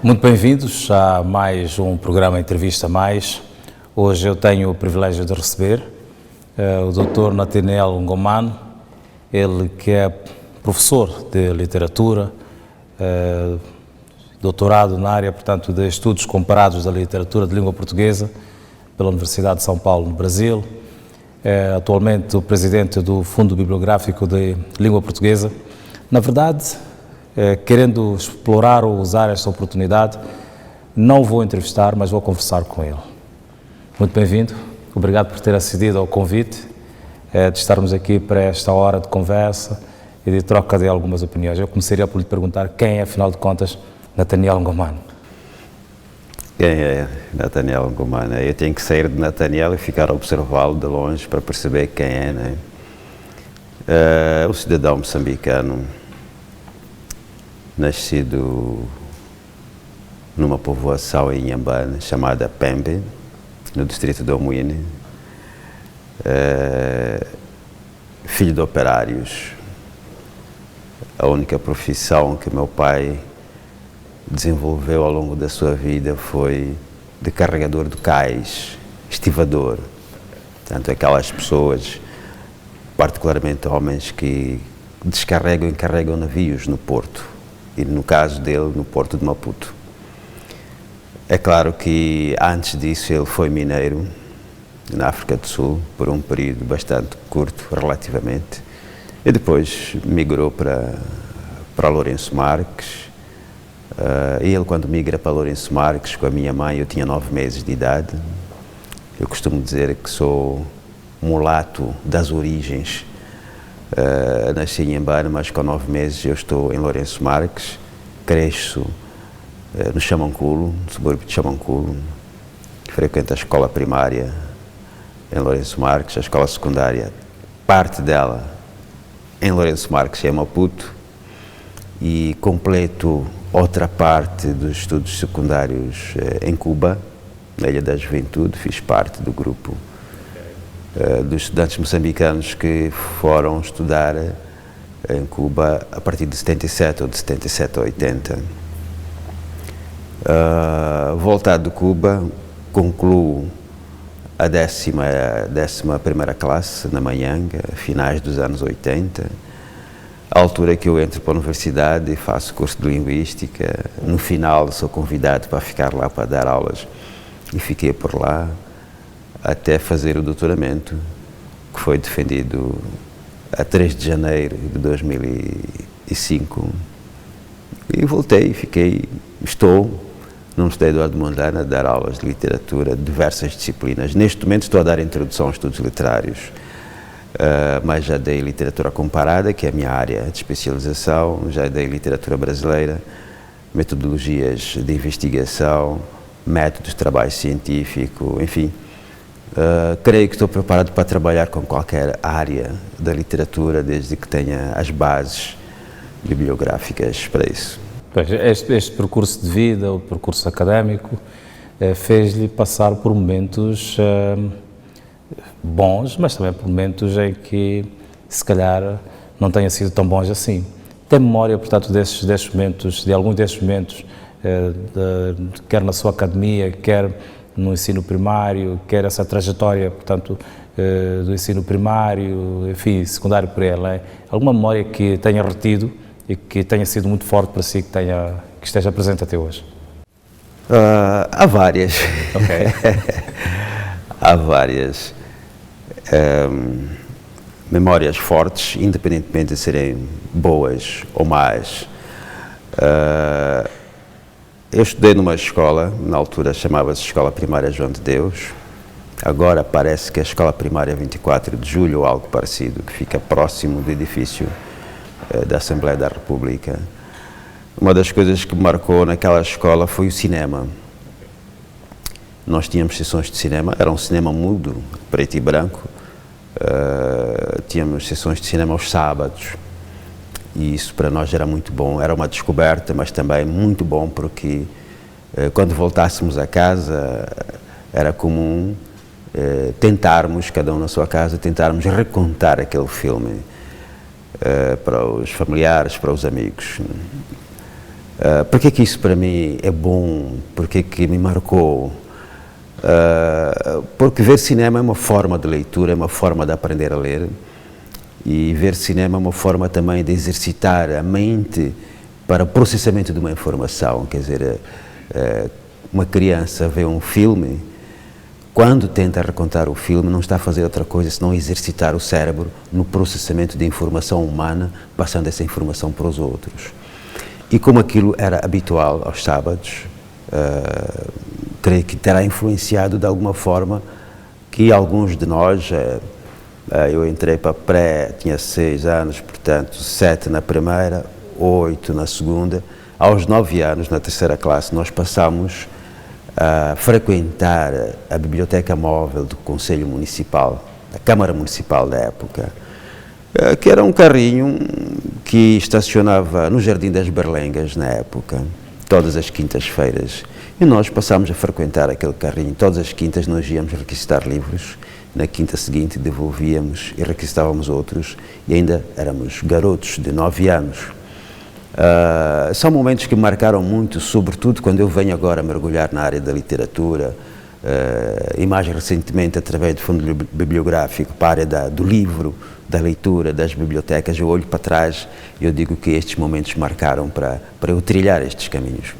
Muito bem-vindos a mais um programa Entrevista Mais. Hoje eu tenho o privilégio de receber o Dr. Nathaniel Ngomane, ele que é professor de literatura, doutorado na área, portanto, de estudos comparados da literatura de língua portuguesa pela Universidade de São Paulo, no Brasil. É atualmente o presidente do Fundo Bibliográfico de Língua Portuguesa. Na verdade, querendo explorar ou usar esta oportunidade, não vou entrevistar, mas vou conversar com ele. Muito bem-vindo, obrigado por ter acedido ao convite de estarmos aqui para esta hora de conversa e de troca de algumas opiniões. Eu começaria por lhe perguntar quem é, afinal de contas, Nathaniel Ngomane. Quem é Nathaniel Ngomane? Eu tenho que sair de Nathaniel e ficar a observá-lo de longe para perceber quem é, né? Um cidadão moçambicano, nascido numa povoação em Inhambane chamada Pembe, no distrito de Omuine, filho de operários. A única profissão que meu pai desenvolveu ao longo da sua vida foi de carregador de cais, estivador. Portanto, aquelas pessoas, particularmente homens, que descarregam e carregam navios no porto. E no caso dele, no porto de Maputo. É claro que antes disso ele foi mineiro na África do Sul por um período bastante curto, relativamente, e depois migrou para Lourenço Marques. E ele, quando migra para Lourenço Marques com a minha mãe, eu tinha 9 meses de idade. Eu costumo dizer que sou mulato das origens. Nasci em Inhambane, mas com 9 meses eu estou em Lourenço Marques, cresço no Chamanculo, no subúrbio de Chamanculo, frequento a escola primária em Lourenço Marques, a escola secundária, parte dela em Lourenço Marques e em Maputo, e completo outra parte dos estudos secundários em Cuba, na Ilha da Juventude. Fiz parte do grupo dos estudantes moçambicanos que foram estudar em Cuba a partir de 77 ou de 77 a 80. Voltado de Cuba, concluo a 11ª classe na Manhanga, finais dos anos 80, a altura que eu entro para a universidade e faço curso de Linguística. No final sou convidado para ficar lá para dar aulas e fiquei por lá até fazer o doutoramento, que foi defendido a 3 de janeiro de 2005. E voltei, estou na Universidade Eduardo Mondlane a dar aulas de literatura de diversas disciplinas. Neste momento estou a dar introdução aos estudos literários, mas já dei literatura comparada, que é a minha área de especialização, já dei literatura brasileira, metodologias de investigação, métodos de trabalho científico, enfim. Creio que estou preparado para trabalhar com qualquer área da literatura, desde que tenha as bases bibliográficas para isso. Este percurso de vida, o percurso académico, fez-lhe passar por momentos bons, mas também por momentos em que, se calhar, não tenha sido tão bons assim. Tem memória, portanto, desses momentos, de alguns desses momentos, quer na sua academia, quer no ensino primário, quer essa trajetória, portanto, do ensino primário, enfim, secundário por ele, alguma memória que tenha retido e que tenha sido muito forte para si, que esteja presente até hoje? Há várias. Ok. Há várias memórias fortes, independentemente de serem boas ou más. Eu estudei numa escola, na altura chamava-se Escola Primária João de Deus, agora parece que é a Escola Primária 24 de Julho ou algo parecido, que fica próximo do edifício da Assembleia da República. Uma das coisas que me marcou naquela escola foi o cinema. Nós tínhamos sessões de cinema, era um cinema mudo, preto e branco, tínhamos sessões de cinema aos sábados. E isso para nós era muito bom, era uma descoberta, mas também muito bom, porque quando voltássemos a casa era comum tentarmos, cada um na sua casa, tentarmos recontar aquele filme para os familiares, para os amigos. Por que isso para mim é bom? Por que me marcou? Porque ver cinema é uma forma de leitura, é uma forma de aprender a ler, e ver cinema é uma forma também de exercitar a mente para o processamento de uma informação. Quer dizer, uma criança vê um filme, quando tenta recontar o filme, não está a fazer outra coisa senão exercitar o cérebro no processamento de informação humana, passando essa informação para os outros. E como aquilo era habitual aos sábados, creio que terá influenciado de alguma forma que alguns de nós, eu entrei para pré, tinha 6 anos, portanto 7 na primeira, 8 na segunda, aos 9 anos, na terceira classe, nós passamos a frequentar a biblioteca móvel do Conselho Municipal, a Câmara Municipal da época, que era um carrinho que estacionava no Jardim das Berlengas na época, todas as quintas-feiras. E nós passámos a frequentar aquele carrinho. Todas as quintas nós íamos requisitar livros, na quinta seguinte devolvíamos e requisitávamos outros, e ainda éramos garotos de 9 anos. São momentos que me marcaram muito, sobretudo quando eu venho agora mergulhar na área da literatura, e mais recentemente através do fundo bibliográfico para a área do livro, da leitura, das bibliotecas. Eu olho para trás e eu digo que estes momentos marcaram para eu trilhar estes caminhos.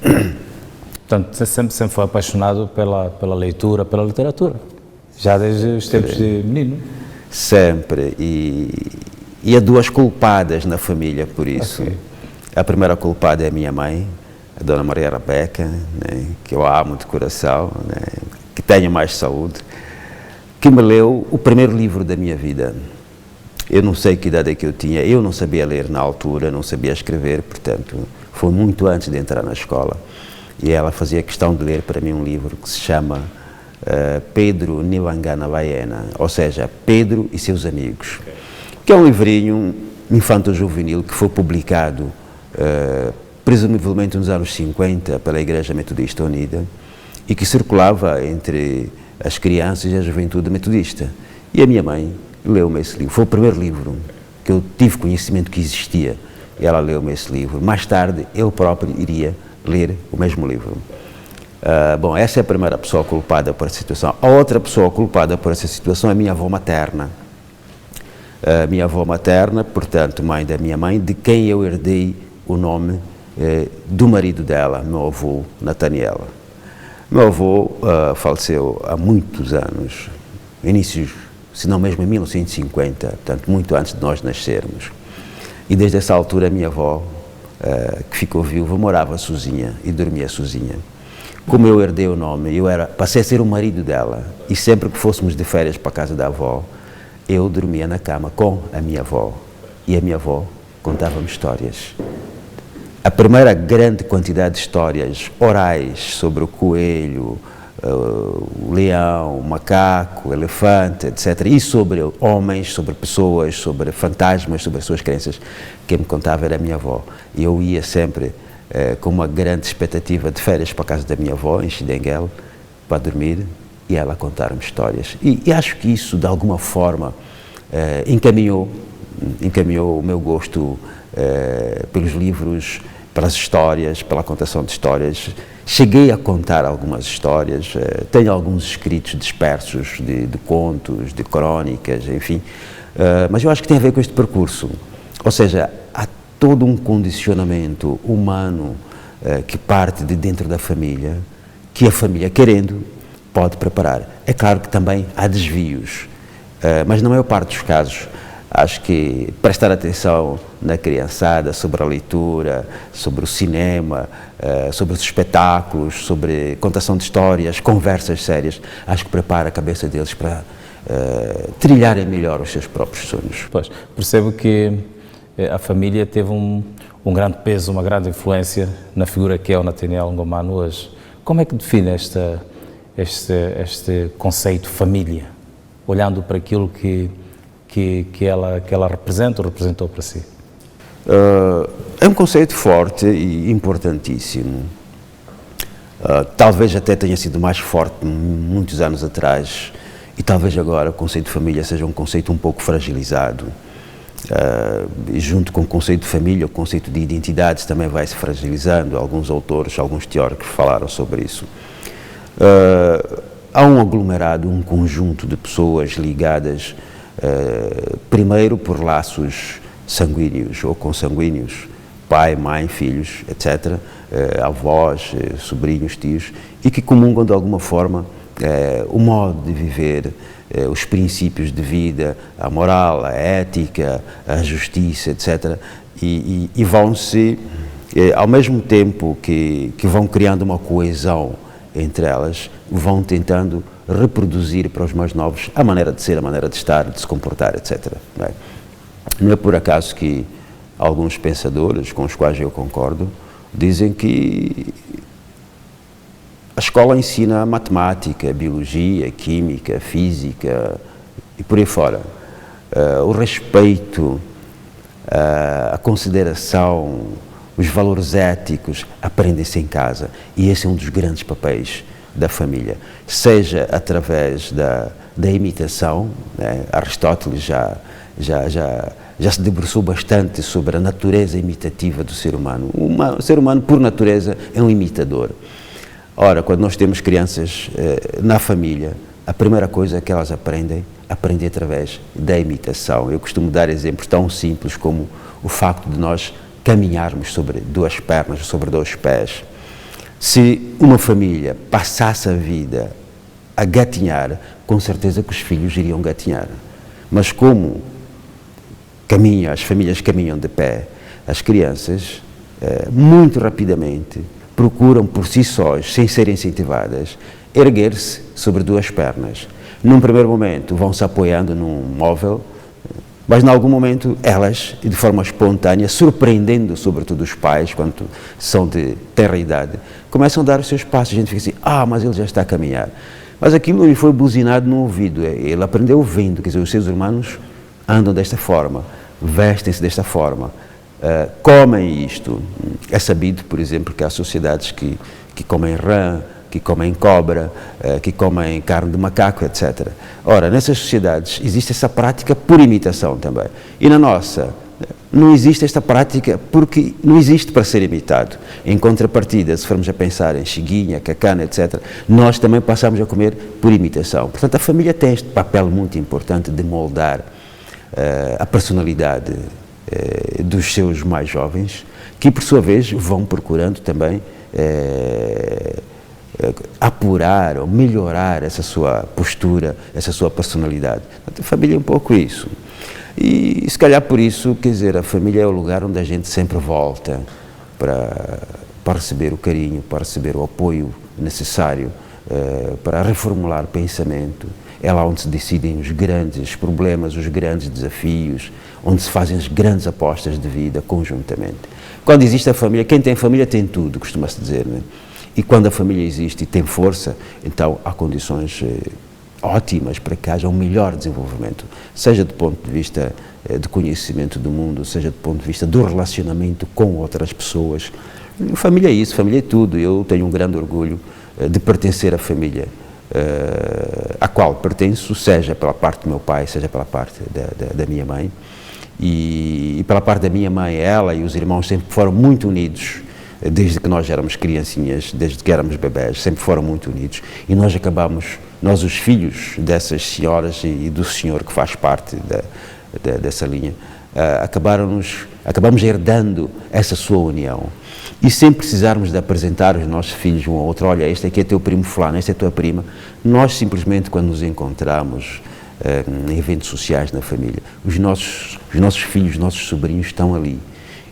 Portanto, você sempre foi apaixonado pela leitura, pela literatura, já desde os tempos de menino? Sempre, e há 2 culpadas na família por isso. Okay. A primeira culpada é a minha mãe, a Dona Maria Rebeca, né, que eu amo de coração, né, que tenho mais saúde, que me leu o primeiro livro da minha vida. Eu não sei que idade é que eu tinha, eu não sabia ler na altura, não sabia escrever, portanto, foi muito antes de entrar na escola. E ela fazia questão de ler para mim um livro que se chama Pedro Nilangana Baena, ou seja, Pedro e seus amigos, que é um livrinho infanto-juvenil que foi publicado presumivelmente nos anos 50 pela Igreja Metodista Unida e que circulava entre as crianças e a juventude metodista. E a minha mãe leu-me esse livro. Foi o primeiro livro que eu tive conhecimento que existia. E ela leu-me esse livro. Mais tarde, eu próprio iria ler o mesmo livro. Bom, essa é a primeira pessoa culpada por essa situação. A outra pessoa culpada por essa situação é a minha avó materna. Minha avó materna, portanto, mãe da minha mãe, de quem eu herdei o nome do marido dela, meu avô Nathaniel. Meu avô faleceu há muitos anos, inícios, se não mesmo em 1950, portanto, muito antes de nós nascermos. E desde essa altura a minha avó, que ficou viúva, morava sozinha e dormia sozinha. Como eu herdei o nome, passei a ser o marido dela, e sempre que fôssemos de férias para a casa da avó, eu dormia na cama com a minha avó, e a minha avó contava-me histórias. A primeira grande quantidade de histórias orais sobre o coelho, o leão, o macaco, o elefante, etc. E sobre homens, sobre pessoas, sobre fantasmas, sobre as suas crenças, quem me contava era a minha avó. E eu ia sempre com uma grande expectativa de férias para a casa da minha avó, em Xidenguel, para dormir, e ela contar-me histórias. E acho que isso, de alguma forma, encaminhou o meu gosto pelos livros, pelas histórias, pela contação de histórias. Cheguei a contar algumas histórias, tenho alguns escritos dispersos de contos, de crónicas, enfim, mas eu acho que tem a ver com este percurso. Ou seja, há todo um condicionamento humano que parte de dentro da família, que a família, querendo, pode preparar. É claro que também há desvios, mas na maior parte dos casos, acho que prestar atenção na criançada sobre a leitura, sobre o cinema, sobre os espetáculos, sobre contação de histórias, conversas sérias, acho que prepara a cabeça deles para trilharem melhor os seus próprios sonhos. Pois, percebo que a família teve um grande peso, uma grande influência na figura que é o Nathaniel Ngomano hoje. Como é que define este conceito família, olhando para aquilo que ela representa ou representou para si? É um conceito forte e importantíssimo. Talvez até tenha sido mais forte muitos anos atrás, e talvez agora o conceito de família seja um conceito um pouco fragilizado. E junto com o conceito de família, o conceito de identidades também vai se fragilizando. Alguns autores, alguns teóricos falaram sobre isso. Há um aglomerado, um conjunto de pessoas ligadas, primeiro por laços sanguíneos ou consanguíneos, pai, mãe, filhos, etc., avós, sobrinhos, tios, e que comungam de alguma forma o modo de viver, os princípios de vida, a moral, a ética, a justiça, etc., e vão-se, ao mesmo tempo que vão criando uma coesão entre elas, vão tentando reproduzir para os mais novos a maneira de ser, a maneira de estar, de se comportar, etc. Não é por acaso que alguns pensadores, com os quais eu concordo, dizem que a escola ensina matemática, biologia, química, física e por aí fora. O respeito, a consideração, os valores éticos aprendem-se em casa, e esse é um dos grandes papéis da família, seja através da imitação, né? Aristóteles já se debruçou bastante sobre a natureza imitativa do ser humano. O ser humano, por natureza, é um imitador. Ora, quando nós temos crianças na família, a primeira coisa que elas aprendem através da imitação. Eu costumo dar exemplos tão simples como o facto de nós caminharmos sobre duas pernas, sobre dois pés. Se uma família passasse a vida a gatinhar, com certeza que os filhos iriam gatinhar. Mas como as famílias caminham de pé, as crianças, muito rapidamente, procuram por si sós, sem serem incentivadas, erguer-se sobre duas pernas. Num primeiro momento vão se apoiando num móvel, mas em algum momento elas, de forma espontânea, surpreendendo sobretudo os pais, quando são de tenra idade, começam a dar os seus passos. A gente fica assim, mas ele já está a caminhar. Mas aquilo lhe foi buzinado no ouvido, ele aprendeu vendo, quer dizer, os seus irmãos andam desta forma, vestem-se desta forma, comem isto. É sabido, por exemplo, que há sociedades que comem rã, que comem cobra, que comem carne de macaco, etc. Ora, nessas sociedades existe essa prática por imitação também. E na nossa, não existe esta prática porque não existe para ser imitado. Em contrapartida, se formos a pensar em chiguinha, cacana, etc., nós também passamos a comer por imitação. Portanto, a família tem este papel muito importante de moldar a personalidade dos seus mais jovens, que por sua vez vão procurando também apurar ou melhorar essa sua postura, essa sua personalidade. A família é um pouco isso. E se calhar por isso, quer dizer, a família é o lugar onde a gente sempre volta para receber o carinho, para receber o apoio necessário, para reformular o pensamento. É lá onde se decidem os grandes problemas, os grandes desafios, onde se fazem as grandes apostas de vida conjuntamente. Quando existe a família, quem tem família tem tudo, costuma-se dizer, né? E quando a família existe e tem força, então há condições ótimas para que haja um melhor desenvolvimento, seja do ponto de vista de conhecimento do mundo, seja do ponto de vista do relacionamento com outras pessoas. Família é isso, família é tudo. Eu tenho um grande orgulho de pertencer à família a qual pertenço, seja pela parte do meu pai, seja pela parte da minha mãe. E pela parte da minha mãe, ela e os irmãos sempre foram muito unidos, desde que nós éramos criancinhas, desde que éramos bebés, sempre foram muito unidos. E nós nós os filhos dessas senhoras e do senhor que faz parte dessa linha, acabamos herdando essa sua união. E sem precisarmos de apresentar os nossos filhos um ao outro, olha, este aqui é teu primo fulano, esta é tua prima, nós simplesmente quando nos encontramos em eventos sociais na família, os nossos filhos, os nossos sobrinhos estão ali.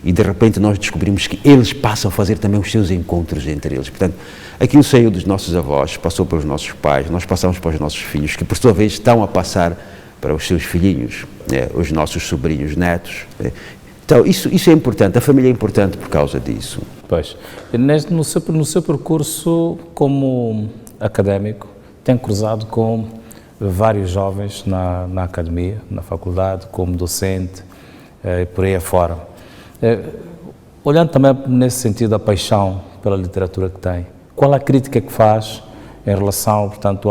E de repente nós descobrimos que eles passam a fazer também os seus encontros entre eles. Portanto, aquilo saiu dos nossos avós, passou pelos nossos pais, nós passamos para os nossos filhos, que por sua vez estão a passar para os seus filhinhos, os nossos sobrinhos, netos. Então, isso é importante, a família é importante por causa disso. Pois, no seu percurso como académico, tem cruzado com vários jovens na academia, na faculdade, como docente, e por aí afora. Olhando também nesse sentido a paixão pela literatura que tem, qual a crítica que faz em relação, portanto,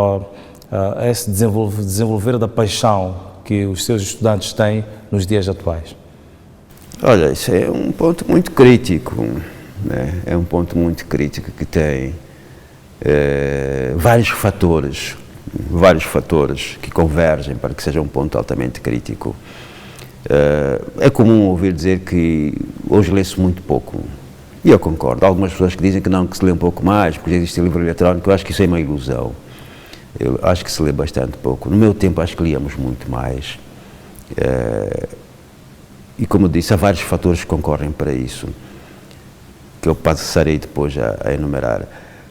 a esse desenvolver da paixão que os seus estudantes têm nos dias atuais? Olha, isso é um ponto muito crítico, né? É um ponto muito crítico que tem vários fatores que convergem para que seja um ponto altamente crítico. É comum ouvir dizer que hoje lê-se muito pouco, e eu concordo. Há algumas pessoas que dizem que não, que se lê um pouco mais, porque existe livro eletrónico. Eu acho que isso é uma ilusão. Eu acho que se lê bastante pouco. No meu tempo acho que líamos muito mais. E como eu disse, há vários fatores que concorrem para isso, que eu passarei depois a enumerar.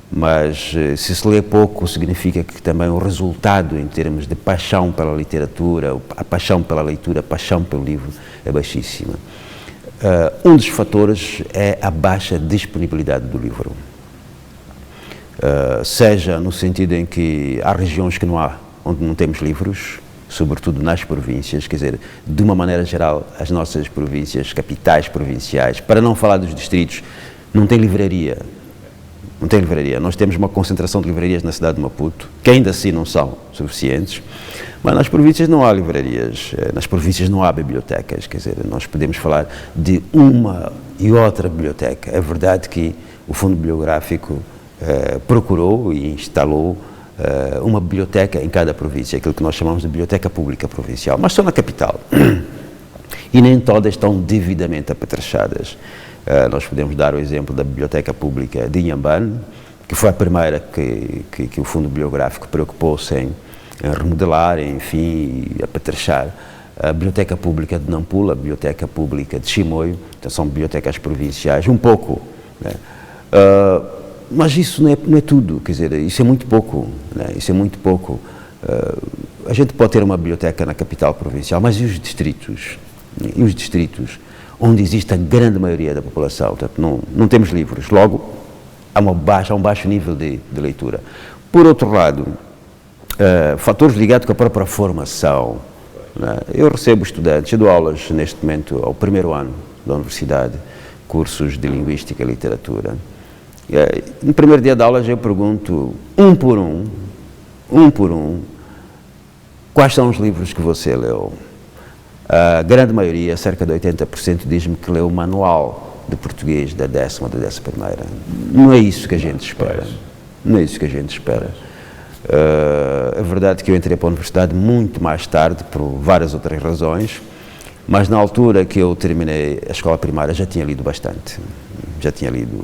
Mas se lê pouco, significa que também o resultado em termos de paixão pela literatura, a paixão pela leitura, a paixão pelo livro é baixíssima. Um dos fatores é a baixa disponibilidade do livro. Seja no sentido em que há regiões que onde não temos livros, sobretudo nas províncias, quer dizer, de uma maneira geral, as nossas províncias, capitais provinciais, para não falar dos distritos, não tem livraria. Não tem livraria. Nós temos uma concentração de livrarias na cidade de Maputo, que ainda assim não são suficientes, mas nas províncias não há livrarias, nas províncias não há bibliotecas, quer dizer, nós podemos falar de uma e outra biblioteca. É verdade que o Fundo Bibliográfico procurou e instalou uma biblioteca em cada província, aquilo que nós chamamos de biblioteca pública provincial, mas só na capital. E nem todas estão devidamente apetrechadas. Nós podemos dar o exemplo da Biblioteca Pública de Inhambane, que foi a primeira que o Fundo Bibliográfico preocupou-se em remodelar, enfim, apetrechar. A Biblioteca Pública de Nampula, a Biblioteca Pública de Chimoio, então são bibliotecas provinciais, um pouco, né? Mas isso não é tudo, quer dizer, isso é muito pouco, né? Isso é muito pouco. A gente pode ter uma biblioteca na capital provincial, mas e os distritos? E os distritos onde existe a grande maioria da população? Portanto, não temos livros, logo há um baixo nível de leitura. Por outro lado, fatores ligados com a própria formação, né? Eu recebo estudantes, eu dou aulas neste momento ao primeiro ano da universidade, cursos de Linguística e Literatura. No primeiro dia de aulas eu pergunto, um por um, quais são os livros que você leu? A grande maioria, cerca de 80%, diz-me que leu o manual de português da 10ª ou da 11ª. Não é isso que a gente espera. Não é isso que a gente espera. É verdade que eu entrei para a universidade muito mais tarde, por várias outras razões, mas na altura que eu terminei a escola primária já tinha lido bastante. Já tinha lido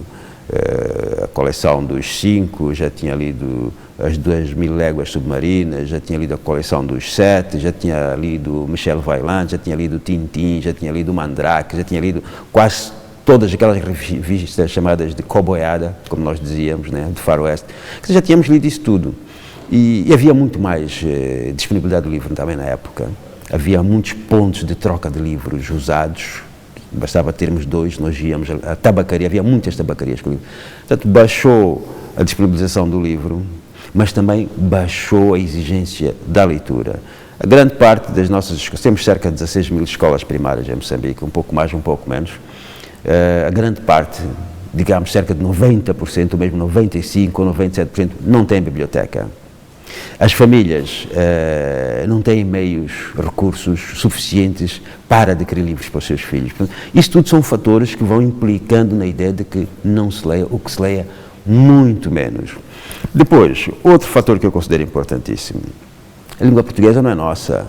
a coleção dos 5, já tinha lido as 2000 Léguas Submarinas, já tinha lido a coleção dos 7, já tinha lido Michel Vaillant, já tinha lido Tintin, já tinha lido Mandrake, já tinha lido quase todas aquelas revistas chamadas de coboiada, como nós dizíamos, né, de faroeste. Já tínhamos lido isso tudo. E havia muito mais disponibilidade do livro também na época. Havia muitos pontos de troca de livros usados. Bastava termos 2, nós íamos à tabacaria, havia muitas tabacarias com o livro. Portanto, baixou a disponibilização do livro, mas também baixou a exigência da leitura. A grande parte das nossas escolas, temos cerca de 16 mil escolas primárias em Moçambique, um pouco mais, um pouco menos, a grande parte, digamos cerca de 90%, ou mesmo 95% ou 97%, não tem biblioteca. As famílias não têm meios, recursos suficientes para adquirir livros para os seus filhos. Portanto, isso tudo são fatores que vão implicando na ideia de que não se leia, ou que se leia muito menos. Depois, outro fator que eu considero importantíssimo, a língua portuguesa não é nossa.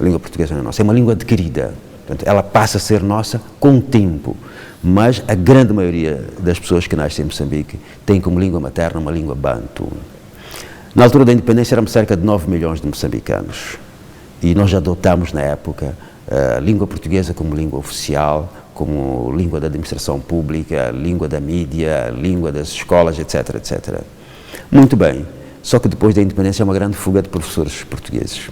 A língua portuguesa não é nossa, é uma língua adquirida. Portanto, ela passa a ser nossa com o tempo. Mas a grande maioria das pessoas que nascem em Moçambique tem como língua materna uma língua bantu. Na altura da independência éramos cerca de 9 milhões de moçambicanos e nós adotámos na época a língua portuguesa como língua oficial, como língua da administração pública, língua da mídia, língua das escolas, etc, etc. Muito bem, só que depois da independência é uma grande fuga de professores portugueses.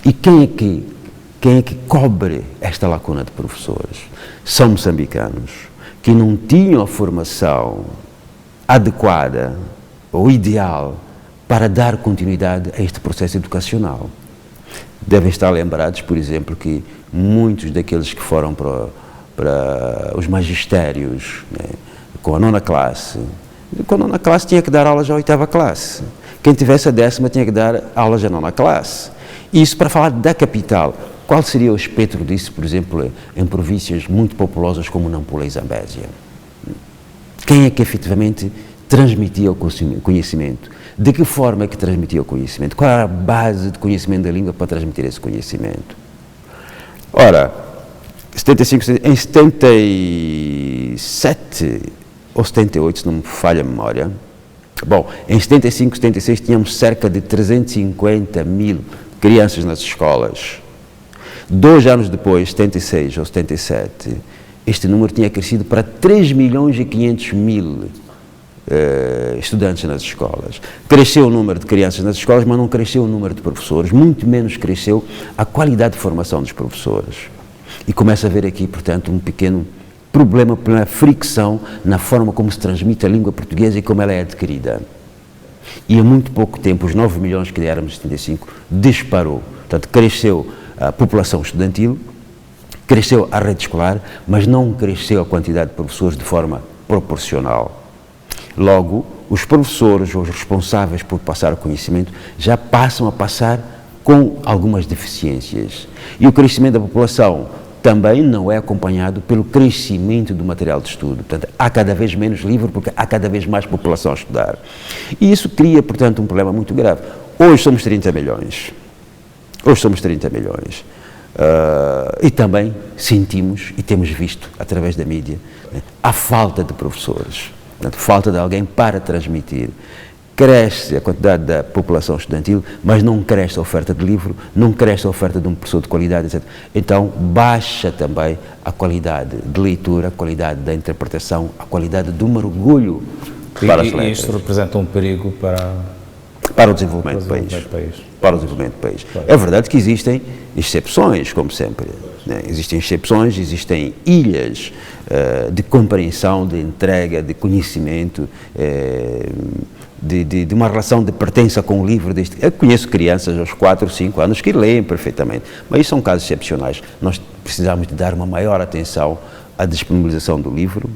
E quem é que cobre esta lacuna de professores? São moçambicanos que não tinham a formação adequada ou ideal para dar continuidade a este processo educacional. Devem estar lembrados, por exemplo, que muitos daqueles que foram para os magistérios, né, com a 9ª classe, com a 9ª classe tinha que dar aulas à 8ª classe. Quem tivesse a 10ª tinha que dar aulas à 9ª classe. Isso para falar da capital. Qual seria o espectro disso, por exemplo, em províncias muito populosas como Nampula e Zambésia? Quem é que efetivamente transmitia o conhecimento? De que forma é que transmitia o conhecimento? Qual era a base de conhecimento da língua para transmitir esse conhecimento? Ora, em 77 ou 78, se não me falha a memória, bom, em 75, 76 tínhamos cerca de 350 mil crianças nas escolas. 2 anos depois, 76 ou 77, este número tinha crescido para 3 milhões e 500 mil estudantes nas escolas. Cresceu o número de crianças nas escolas, mas não cresceu o número de professores, muito menos cresceu a qualidade de formação dos professores. E começa a haver aqui, portanto, um pequeno problema, uma fricção na forma como se transmite a língua portuguesa e como ela é adquirida. E há muito pouco tempo, os 9 milhões que éramos em 75 disparou. Portanto, cresceu a população estudantil, cresceu a rede escolar, mas não cresceu a quantidade de professores de forma proporcional. Logo, os professores, os responsáveis por passar o conhecimento, já passam a passar com algumas deficiências. E o crescimento da população também não é acompanhado pelo crescimento do material de estudo. Portanto, há cada vez menos livro porque há cada vez mais população a estudar. E isso cria, portanto, um problema muito grave. Hoje somos 30 milhões. E também sentimos e temos visto, através da mídia, a falta de professores. Portanto, falta de alguém para transmitir. Cresce a quantidade da população estudantil, mas não cresce a oferta de livro, não cresce a oferta de um professor de qualidade, etc. Então, baixa também a qualidade de leitura, a qualidade da interpretação, a qualidade do mergulho para as letras. E isto representa um perigo para o desenvolvimento do país. Para o desenvolvimento do país. Claro. É verdade que existem exceções, como sempre. Né? Existem exceções, existem ilhas de compreensão, de entrega, de conhecimento, de uma relação de pertença com o livro. Eu conheço crianças aos 4, 5 anos que leem perfeitamente, mas isso são casos excepcionais. Nós precisamos de dar uma maior atenção à disponibilização do livro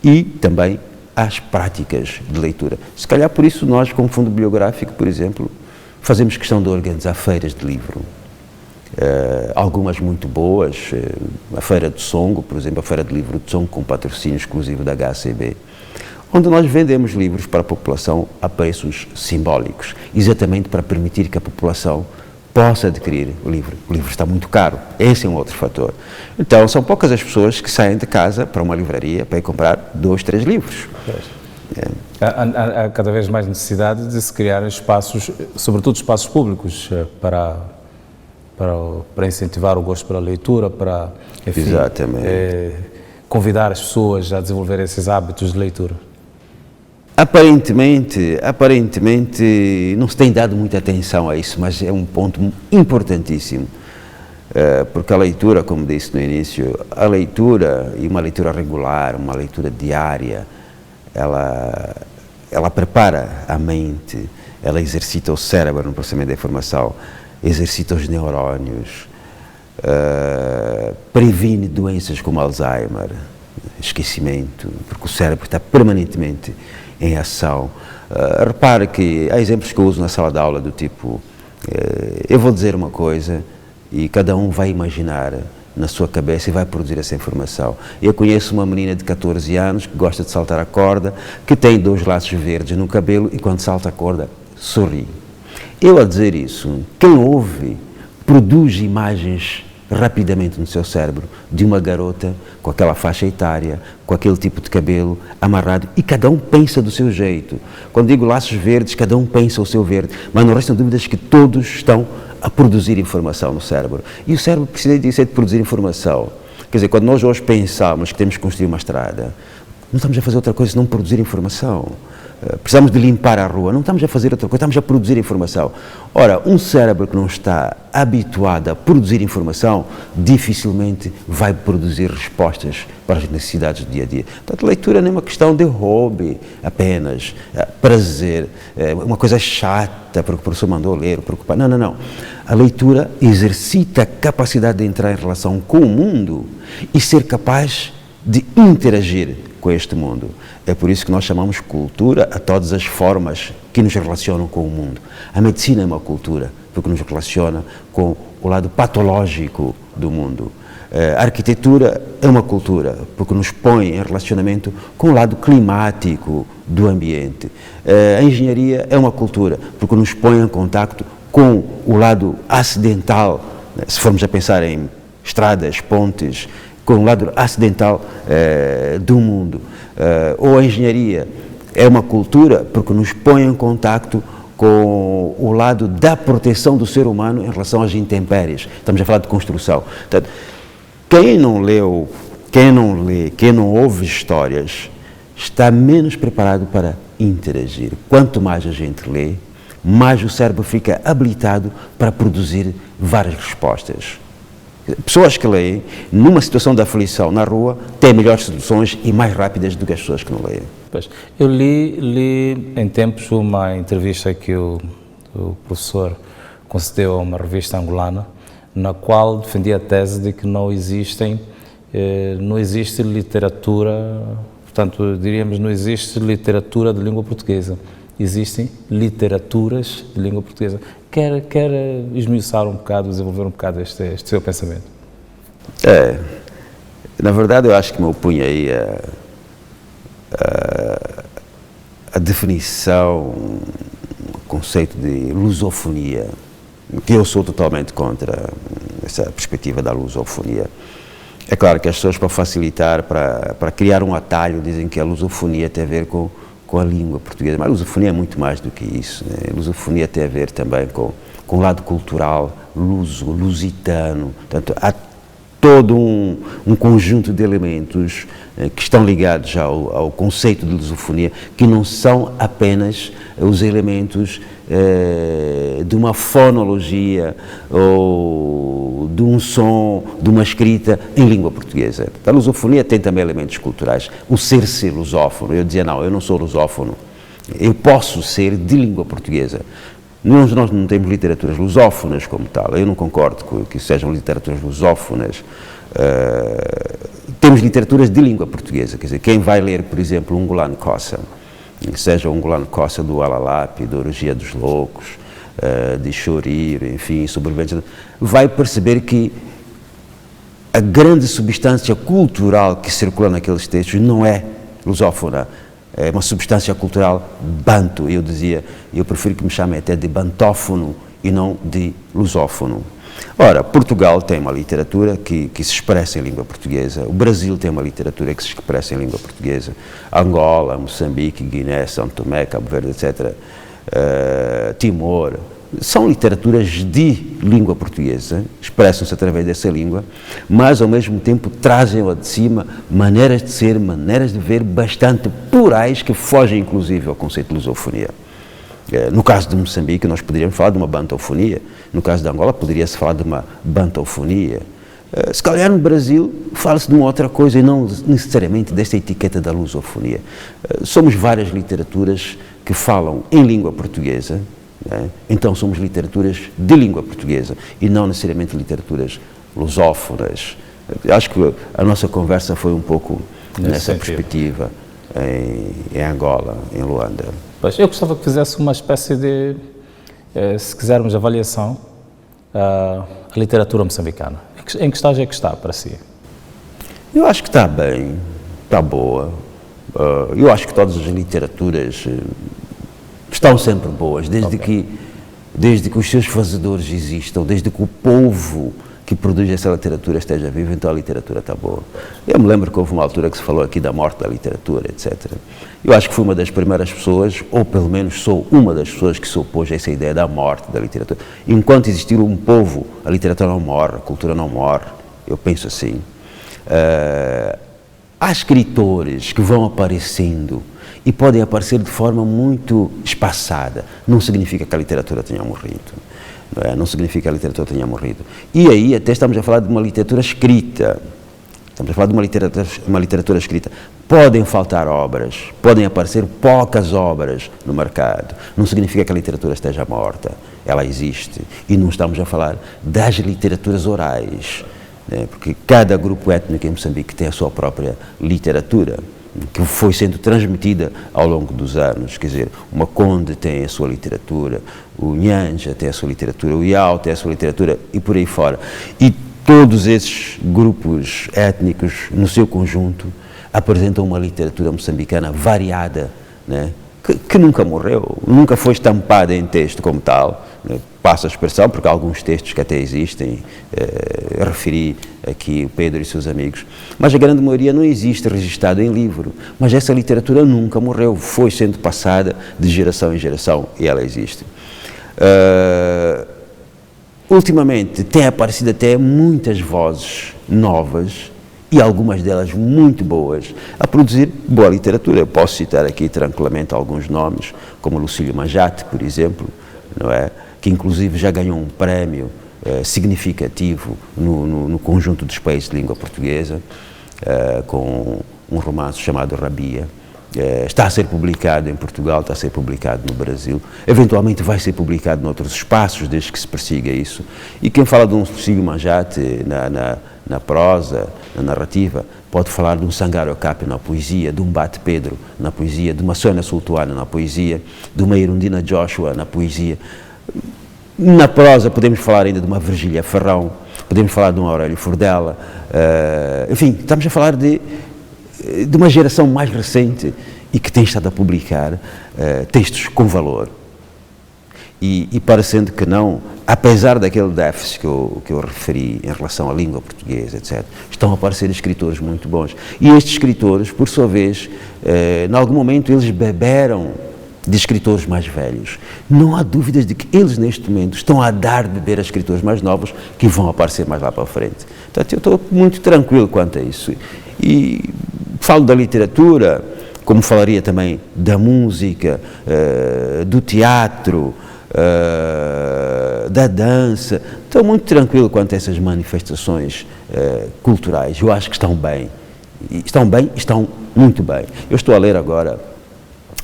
e também às práticas de leitura. Se calhar por isso nós, como Fundo Bibliográfico, por exemplo, fazemos questão de organizar feiras de livro. Algumas muito boas, a Feira de Songo, por exemplo, a Feira de Livro de Songo, com patrocínio exclusivo da HCB, onde nós vendemos livros para a população a preços simbólicos, exatamente para permitir que a população possa adquirir o livro. O livro está muito caro, esse é um outro fator. Então, são poucas as pessoas que saem de casa para uma livraria para ir comprar 2, 3 livros. Há cada vez mais necessidade de se criar espaços, sobretudo espaços públicos, para incentivar o gosto pela leitura, para, enfim, convidar as pessoas a desenvolver esses hábitos de leitura. Aparentemente não se tem dado muita atenção a isso, mas é um ponto importantíssimo, porque a leitura, como disse no início, a leitura, e uma leitura regular, uma leitura diária, ela prepara a mente, ela exercita o cérebro no processamento da informação, exercita os neurónios, previne doenças como Alzheimer, esquecimento, porque o cérebro está permanentemente em ação. Repare que há exemplos que eu uso na sala de aula do tipo, eu vou dizer uma coisa e cada um vai imaginar na sua cabeça e vai produzir essa informação. Eu conheço uma menina de 14 anos que gosta de saltar a corda, que tem 2 laços verdes no cabelo e quando salta a corda sorri. Eu a dizer isso, quem ouve produz imagens rapidamente no seu cérebro de uma garota com aquela faixa etária, com aquele tipo de cabelo amarrado, e cada um pensa do seu jeito. Quando digo laços verdes, cada um pensa o seu verde, mas não restam dúvidas que todos estão a produzir informação no cérebro. E o cérebro precisa disso, é de produzir informação. Quer dizer, quando nós hoje pensamos que temos que construir uma estrada, não estamos a fazer outra coisa senão produzir informação. Precisamos de limpar a rua, não estamos a fazer outra coisa, estamos a produzir informação. Ora, um cérebro que não está habituado a produzir informação, dificilmente vai produzir respostas para as necessidades do dia a dia. Portanto, a leitura não é uma questão de hobby apenas, prazer, uma coisa chata, porque o professor mandou ler, preocupar. Não. A leitura exercita a capacidade de entrar em relação com o mundo e ser capaz de interagir com este mundo. É por isso que nós chamamos cultura a todas as formas que nos relacionam com o mundo. A medicina é uma cultura, porque nos relaciona com o lado patológico do mundo. A arquitetura é uma cultura, porque nos põe em relacionamento com o lado climático do ambiente. A engenharia é uma cultura, porque nos põe em contacto com o lado acidental, se formos a pensar em estradas, pontes, com o lado acidental do mundo. Ou a engenharia é uma cultura, porque nos põe em contacto com o lado da proteção do ser humano em relação às intempéries. Estamos a falar de construção. Portanto, quem não leu, quem não lê, quem não ouve histórias, está menos preparado para interagir. Quanto mais a gente lê, mais o cérebro fica habilitado para produzir várias respostas. Pessoas que leem, numa situação de aflição na rua, têm melhores soluções e mais rápidas do que as pessoas que não leem. Pois, eu li em tempos uma entrevista que o professor concedeu a uma revista angolana, na qual defendia a tese de que não existe literatura, portanto, diríamos, não existe literatura de língua portuguesa. Existem literaturas de língua portuguesa. Quer esmiuçar um bocado, desenvolver um bocado este seu pensamento? Na verdade, eu acho que me opunho aí a definição, o conceito de lusofonia, que eu sou totalmente contra essa perspectiva da lusofonia. É claro que as pessoas, para facilitar, para criar um atalho, dizem que a lusofonia tem a ver com a língua portuguesa, mas a lusofonia é muito mais do que isso, né? A lusofonia tem a ver também com o lado cultural, lusitano. Portanto, há todo um conjunto de elementos que estão ligados ao conceito de lusofonia, que não são apenas os elementos de uma fonologia ou de um som, de uma escrita em língua portuguesa. A lusofonia tem também elementos culturais. O ser lusófono, eu dizia, não, eu não sou lusófono, eu posso ser de língua portuguesa. Nós não temos literaturas lusófonas como tal, eu não concordo que sejam literaturas lusófonas. Temos literaturas de língua portuguesa, quer dizer, quem vai ler, por exemplo, um Ngulano Kossa, seja o Ngulano Kossa do Alalape, da Orgia dos Loucos, de Choriro, enfim, Sobreviventes, vai perceber que a grande substância cultural que circula naqueles textos não é lusófona, é uma substância cultural banto. Eu prefiro que me chamem até de bantófono e não de lusófono. Ora, Portugal tem uma literatura que se expressa em língua portuguesa, o Brasil tem uma literatura que se expressa em língua portuguesa, Angola, Moçambique, Guiné, São Tomé, Cabo Verde, etc., Timor, são literaturas de língua portuguesa, expressam-se através dessa língua, mas ao mesmo tempo trazem lá de cima maneiras de ser, maneiras de ver bastante plurais que fogem inclusive ao conceito de lusofonia. No caso de Moçambique, nós poderíamos falar de uma bantofonia, no caso de Angola, poderia-se falar de uma bantofonia. Se calhar no Brasil, fala-se de uma outra coisa e não necessariamente desta etiqueta da lusofonia. Somos várias literaturas que falam em língua portuguesa, né? Então somos literaturas de língua portuguesa e não necessariamente literaturas lusófonas. Acho que a nossa conversa foi um pouco nessa perspectiva em Angola, em Luanda. Pois, eu gostava que fizesse uma espécie de, se quisermos, avaliação a literatura moçambicana. Em que estágio é que está para si? Eu acho que está bem, está boa. Eu acho que todas as literaturas estão sempre boas, desde que os seus fazedores existam, desde que o povo que produz essa literatura esteja vivo, então a literatura está boa. Eu me lembro que houve uma altura que se falou aqui da morte da literatura, etc. Eu acho que fui uma das primeiras pessoas, ou pelo menos sou uma das pessoas que se opôs a essa ideia da morte da literatura. Enquanto existir um povo, a literatura não morre, a cultura não morre, eu penso assim. Há escritores que vão aparecendo e podem aparecer de forma muito espaçada. Não significa que a literatura tenha morrido. Não significa que a literatura tenha morrido. E aí até estamos a falar de uma literatura escrita. Estamos a falar de uma literatura escrita. Podem faltar obras, podem aparecer poucas obras no mercado. Não significa que a literatura esteja morta. Ela existe. E não estamos a falar das literaturas orais, né? Porque cada grupo étnico em Moçambique tem a sua própria literatura. que foi sendo transmitida ao longo dos anos. Quer dizer, o Maconde tem a sua literatura, o Nhanja tem a sua literatura, o Iau tem a sua literatura e por aí fora. E todos esses grupos étnicos, no seu conjunto, apresentam uma literatura moçambicana variada, né? Que nunca morreu, nunca foi estampada em texto como tal, né? Passa a expressão, porque há alguns textos que até existem, referi aqui o Pedro e seus amigos, mas a grande maioria não existe registrado em livro, mas essa literatura nunca morreu, foi sendo passada de geração em geração e ela existe. Ultimamente tem aparecido até muitas vozes novas, e algumas delas muito boas, a produzir boa literatura. Eu posso citar aqui tranquilamente alguns nomes, como Lucílio Manjate, por exemplo, não é? Que inclusive já ganhou um prémio significativo no conjunto dos países de língua portuguesa, com um romance chamado Rabia. Está a ser publicado em Portugal, está a ser publicado no Brasil, eventualmente vai ser publicado noutros espaços, desde que se persiga isso. E quem fala de um Lucílio Manjate na prosa, na narrativa, pode falar de um Sangaro Cap na poesia, de um Bate Pedro na poesia, de uma Sônia Sultuana na poesia, de uma Irundina Joshua na poesia. Na prosa podemos falar ainda de uma Virgília Ferrão, podemos falar de um Aurélio Furdela, enfim, estamos a falar de uma geração mais recente e que tem estado a publicar textos com valor. E parecendo que não, apesar daquele déficit que eu referi em relação à língua portuguesa, etc., estão a aparecer escritores muito bons. E estes escritores, por sua vez, em algum momento eles beberam de escritores mais velhos. Não há dúvidas de que eles, neste momento, estão a dar de beber a escritores mais novos que vão aparecer mais lá para a frente. Portanto, eu estou muito tranquilo quanto a isso. E falo da literatura, como falaria também da música, do teatro, da dança. Estou muito tranquilo quanto a essas manifestações culturais. Eu acho que estão bem. Estão muito bem. Eu estou a ler agora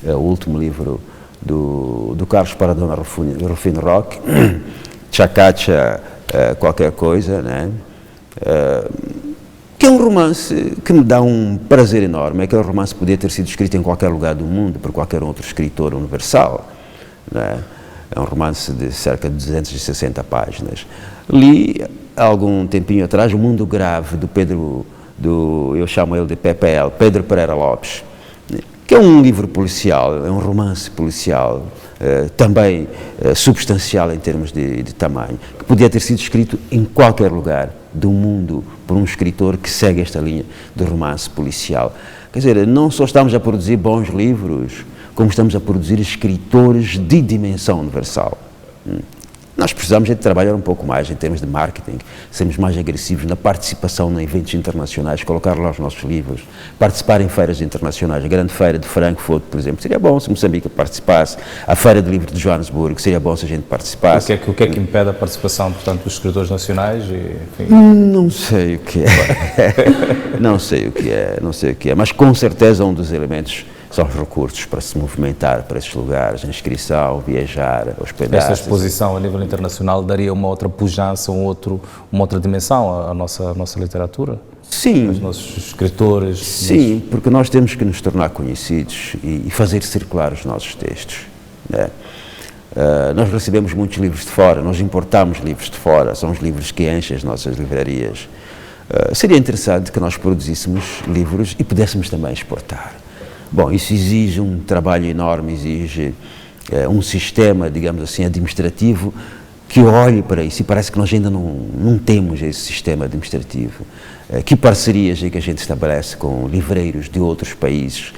o último livro do Carlos Paradona Rufino Roque, Chacacha qualquer coisa, né? Que é um romance que me dá um prazer enorme. Aquele romance podia ter sido escrito em qualquer lugar do mundo por qualquer outro escritor universal, né? É um romance de cerca de 260 páginas. Li há algum tempinho atrás O Mundo Grave, eu chamo ele de PPL, Pedro Pereira Lopes, que é um livro policial, é um romance policial, também substancial em termos de tamanho, que podia ter sido escrito em qualquer lugar do mundo por um escritor que segue esta linha de romance policial. Quer dizer, não só estamos a produzir bons livros, como estamos a produzir escritores de dimensão universal. Nós precisamos de trabalhar um pouco mais em termos de marketing, sermos mais agressivos na participação em eventos internacionais, colocar lá os nossos livros, participar em feiras internacionais. A grande feira de Frankfurt, por exemplo, seria bom se Moçambique participasse. A feira de livro de Joanesburgo, seria bom se a gente participasse. O que é que impede a participação, portanto, dos escritores nacionais? Enfim. Não sei o que é. Não sei o que é, mas com certeza um dos elementos são os recursos para se movimentar para esses lugares, a inscrição, viajar, hospedar. Esta exposição a nível internacional daria uma outra pujança, uma outra dimensão à nossa literatura? Sim. Os nossos escritores? Sim, porque nós temos que nos tornar conhecidos e fazer circular os nossos textos, né? Nós recebemos muitos livros de fora, nós importamos livros de fora, são os livros que enchem as nossas livrarias. Seria interessante que nós produzíssemos livros e pudéssemos também exportar. Bom, isso exige um trabalho enorme, exige um sistema, digamos assim, administrativo que olhe para isso, e parece que nós ainda não temos esse sistema administrativo. Que parcerias é que a gente estabelece com livreiros de outros países?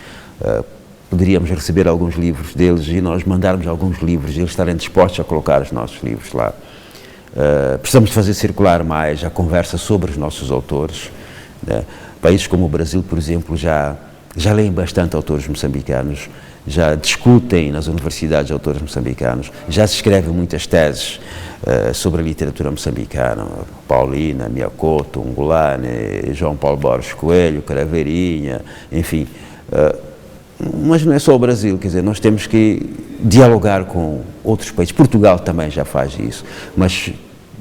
Poderíamos receber alguns livros deles e nós mandarmos alguns livros e eles estarem dispostos a colocar os nossos livros lá. Precisamos fazer circular mais a conversa sobre os nossos autores, né? Países como o Brasil, por exemplo, já leem bastante autores moçambicanos, já discutem nas universidades autores moçambicanos, já se escrevem muitas teses sobre a literatura moçambicana, Paulina, Miyakoto, Ungulane, João Paulo Borges Coelho, Craveirinha, enfim. Mas não é só o Brasil, quer dizer, nós temos que dialogar com outros países. Portugal também já faz isso, mas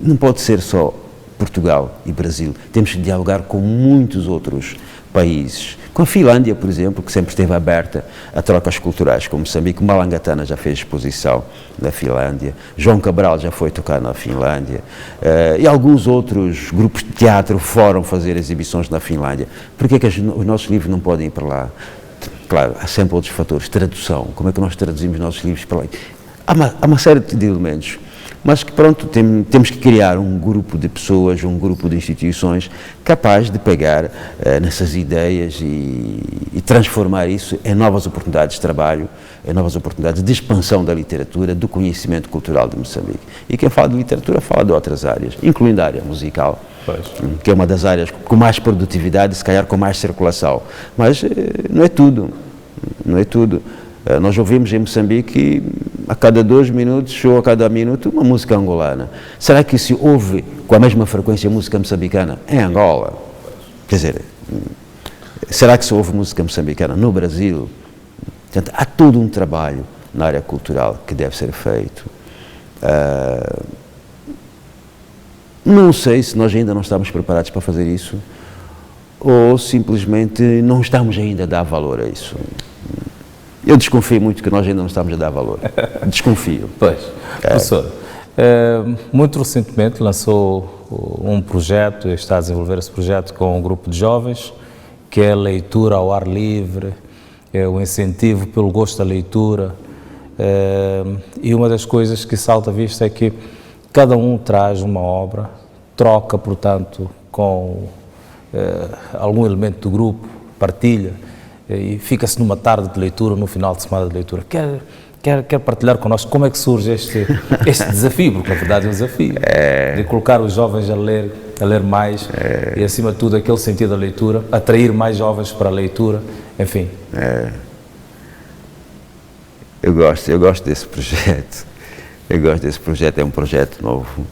não pode ser só Portugal e Brasil. Temos que dialogar com muitos outros países. Com a Finlândia, por exemplo, que sempre esteve aberta a trocas culturais, como Moçambique. Malangatana já fez exposição na Finlândia, João Cabral já foi tocar na Finlândia, e alguns outros grupos de teatro foram fazer exibições na Finlândia. Por que é que os nossos livros não podem ir para lá? Claro, há sempre outros fatores. Tradução, como é que nós traduzimos os nossos livros para lá? Há uma série de elementos. Mas que, pronto, temos que criar um grupo de pessoas, um grupo de instituições capaz de pegar nessas ideias e transformar isso em novas oportunidades de trabalho, em novas oportunidades de expansão da literatura, do conhecimento cultural de Moçambique. E quem fala de literatura fala de outras áreas, incluindo a área musical, que é uma das áreas com mais produtividade, se calhar com mais circulação. Mas não é tudo, não é tudo. Nós ouvimos em Moçambique, a cada 2 minutos ou a cada minuto, uma música angolana. Será que se ouve com a mesma frequência música moçambicana em Angola? Quer dizer, será que se ouve música moçambicana no Brasil? Portanto, há todo um trabalho na área cultural que deve ser feito. Não sei se nós ainda não estamos preparados para fazer isso ou simplesmente não estamos ainda a dar valor a isso. Eu desconfio muito que nós ainda não estamos a dar valor. Desconfio. Pois. Professor, muito recentemente lançou um projeto, está a desenvolver esse projeto com um grupo de jovens, que é a leitura ao ar livre, é o incentivo pelo gosto da leitura. E uma das coisas que salta à vista é que cada um traz uma obra, troca, portanto, com algum elemento do grupo, partilha, e fica-se numa tarde de leitura, no final de semana de leitura. Quer partilhar connosco como é que surge este desafio, porque na verdade é um desafio, de colocar os jovens a ler mais e, acima de tudo, aquele sentido da leitura, atrair mais jovens para a leitura, enfim. Eu gosto desse projeto. É um projeto novo.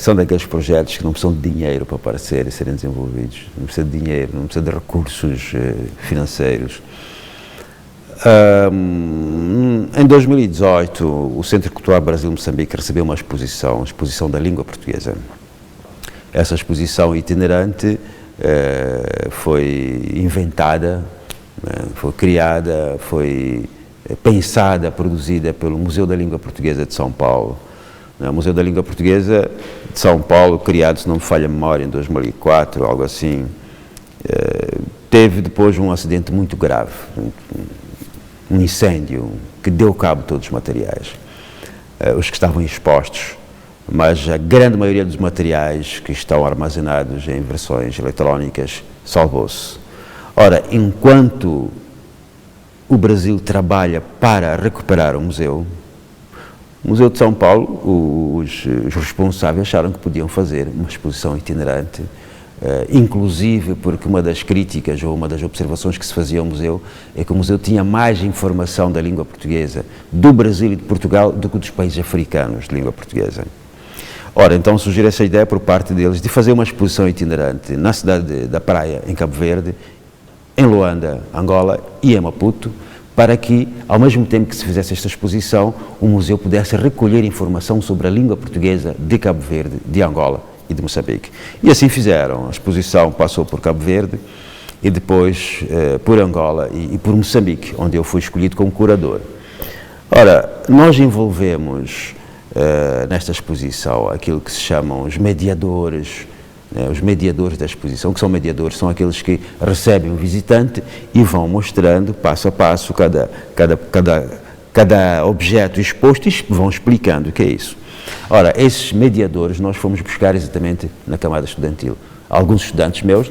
São daqueles projetos que não precisam de dinheiro para aparecer e serem desenvolvidos. Não precisa de dinheiro, não precisa de recursos financeiros. Em 2018, o Centro Cultural Brasil-Moçambique recebeu uma exposição da língua portuguesa. Essa exposição itinerante foi inventada, foi criada, foi pensada, produzida pelo Museu da Língua Portuguesa de São Paulo. O Museu da Língua Portuguesa de São Paulo, criado, se não me falha a memória, em 2004, algo assim, teve depois um acidente muito grave, um incêndio que deu cabo de todos os materiais, os que estavam expostos, mas a grande maioria dos materiais que estão armazenados em versões eletrónicas salvou-se. Ora, enquanto o Brasil trabalha para recuperar o Museu de São Paulo, os responsáveis acharam que podiam fazer uma exposição itinerante, inclusive porque uma das críticas ou uma das observações que se fazia ao museu é que o museu tinha mais informação da língua portuguesa do Brasil e de Portugal do que dos países africanos de língua portuguesa. Ora, então surgiu essa ideia por parte deles de fazer uma exposição itinerante na cidade da Praia, em Cabo Verde, em Luanda, Angola e em Maputo, para que, ao mesmo tempo que se fizesse esta exposição, o museu pudesse recolher informação sobre a língua portuguesa de Cabo Verde, de Angola e de Moçambique. E assim fizeram. A exposição passou por Cabo Verde e depois por Angola e por Moçambique, onde eu fui escolhido como curador. Ora, nós envolvemos nesta exposição aquilo que se chamam os mediadores da exposição. O que são mediadores? São aqueles que recebem o visitante e vão mostrando passo a passo cada objeto exposto e vão explicando o que é isso. Ora, esses mediadores nós fomos buscar exatamente na camada estudantil. Alguns estudantes meus,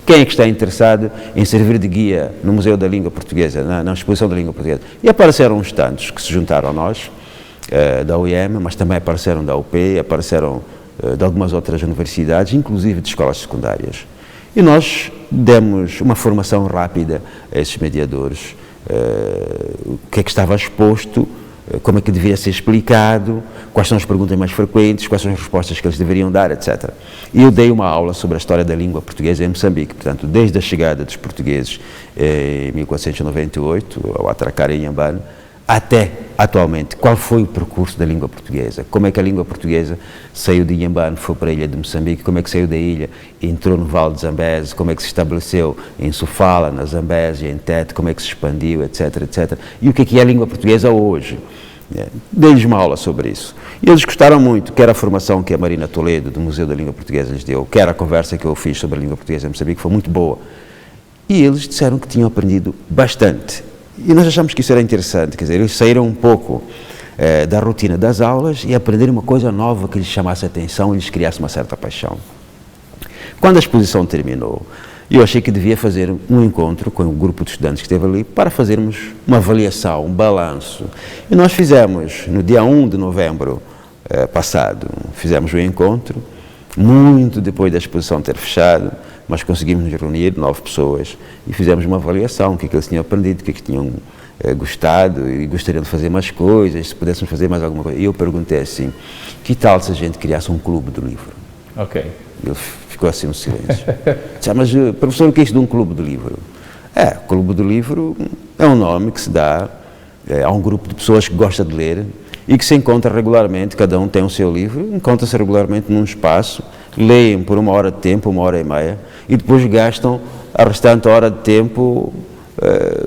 quem é que está interessado em servir de guia no Museu da Língua Portuguesa, na exposição da língua portuguesa? E apareceram uns tantos que se juntaram a nós, da UEM, mas também apareceram da UP, apareceram de algumas outras universidades, inclusive de escolas secundárias. E nós demos uma formação rápida a esses mediadores, o que é que estava exposto, como é que devia ser explicado, quais são as perguntas mais frequentes, quais são as respostas que eles deveriam dar, etc. E eu dei uma aula sobre a história da língua portuguesa em Moçambique, portanto, desde a chegada dos portugueses em 1498, ao atracar em Inhambane, até atualmente, qual foi o percurso da língua portuguesa? Como é que a língua portuguesa saiu de Inhambane, foi para a ilha de Moçambique? Como é que saiu da ilha e entrou no Vale de Zambeze? Como é que se estabeleceu em Sofala, na Zambeze, em Tete? Como é que se expandiu, etc, etc. E o que é a língua portuguesa hoje? Dei-lhes uma aula sobre isso. E eles gostaram muito, quer a formação que a Marina Toledo, do Museu da Língua Portuguesa, lhes deu, quer a conversa que eu fiz sobre a língua portuguesa em Moçambique, foi muito boa. E eles disseram que tinham aprendido bastante. E nós achamos que isso era interessante, quer dizer, eles saíram um pouco da rotina das aulas e aprenderam uma coisa nova que lhes chamasse a atenção e lhes criasse uma certa paixão. Quando a exposição terminou, eu achei que devia fazer um encontro com o grupo de estudantes que esteve ali para fazermos uma avaliação, um balanço. E nós fizemos, no dia 1 de novembro passado, fizemos um encontro, muito depois da exposição ter fechado, mas conseguimos nos reunir, 9 pessoas, e fizemos uma avaliação, o que eles tinham aprendido, o que tinham gostado e gostariam de fazer mais coisas, se pudéssemos fazer mais alguma coisa. E eu perguntei assim, que tal se a gente criasse um clube do livro? Ok. Ele ficou assim um silêncio. Disse, mas professor, o que é isso de um clube do livro? Clube do livro é um nome que se dá a um grupo de pessoas que gosta de ler e que se encontra regularmente, cada um tem o seu livro, encontra-se regularmente num espaço, leem por 1 hora de tempo, 1h30, e depois gastam a restante hora de tempo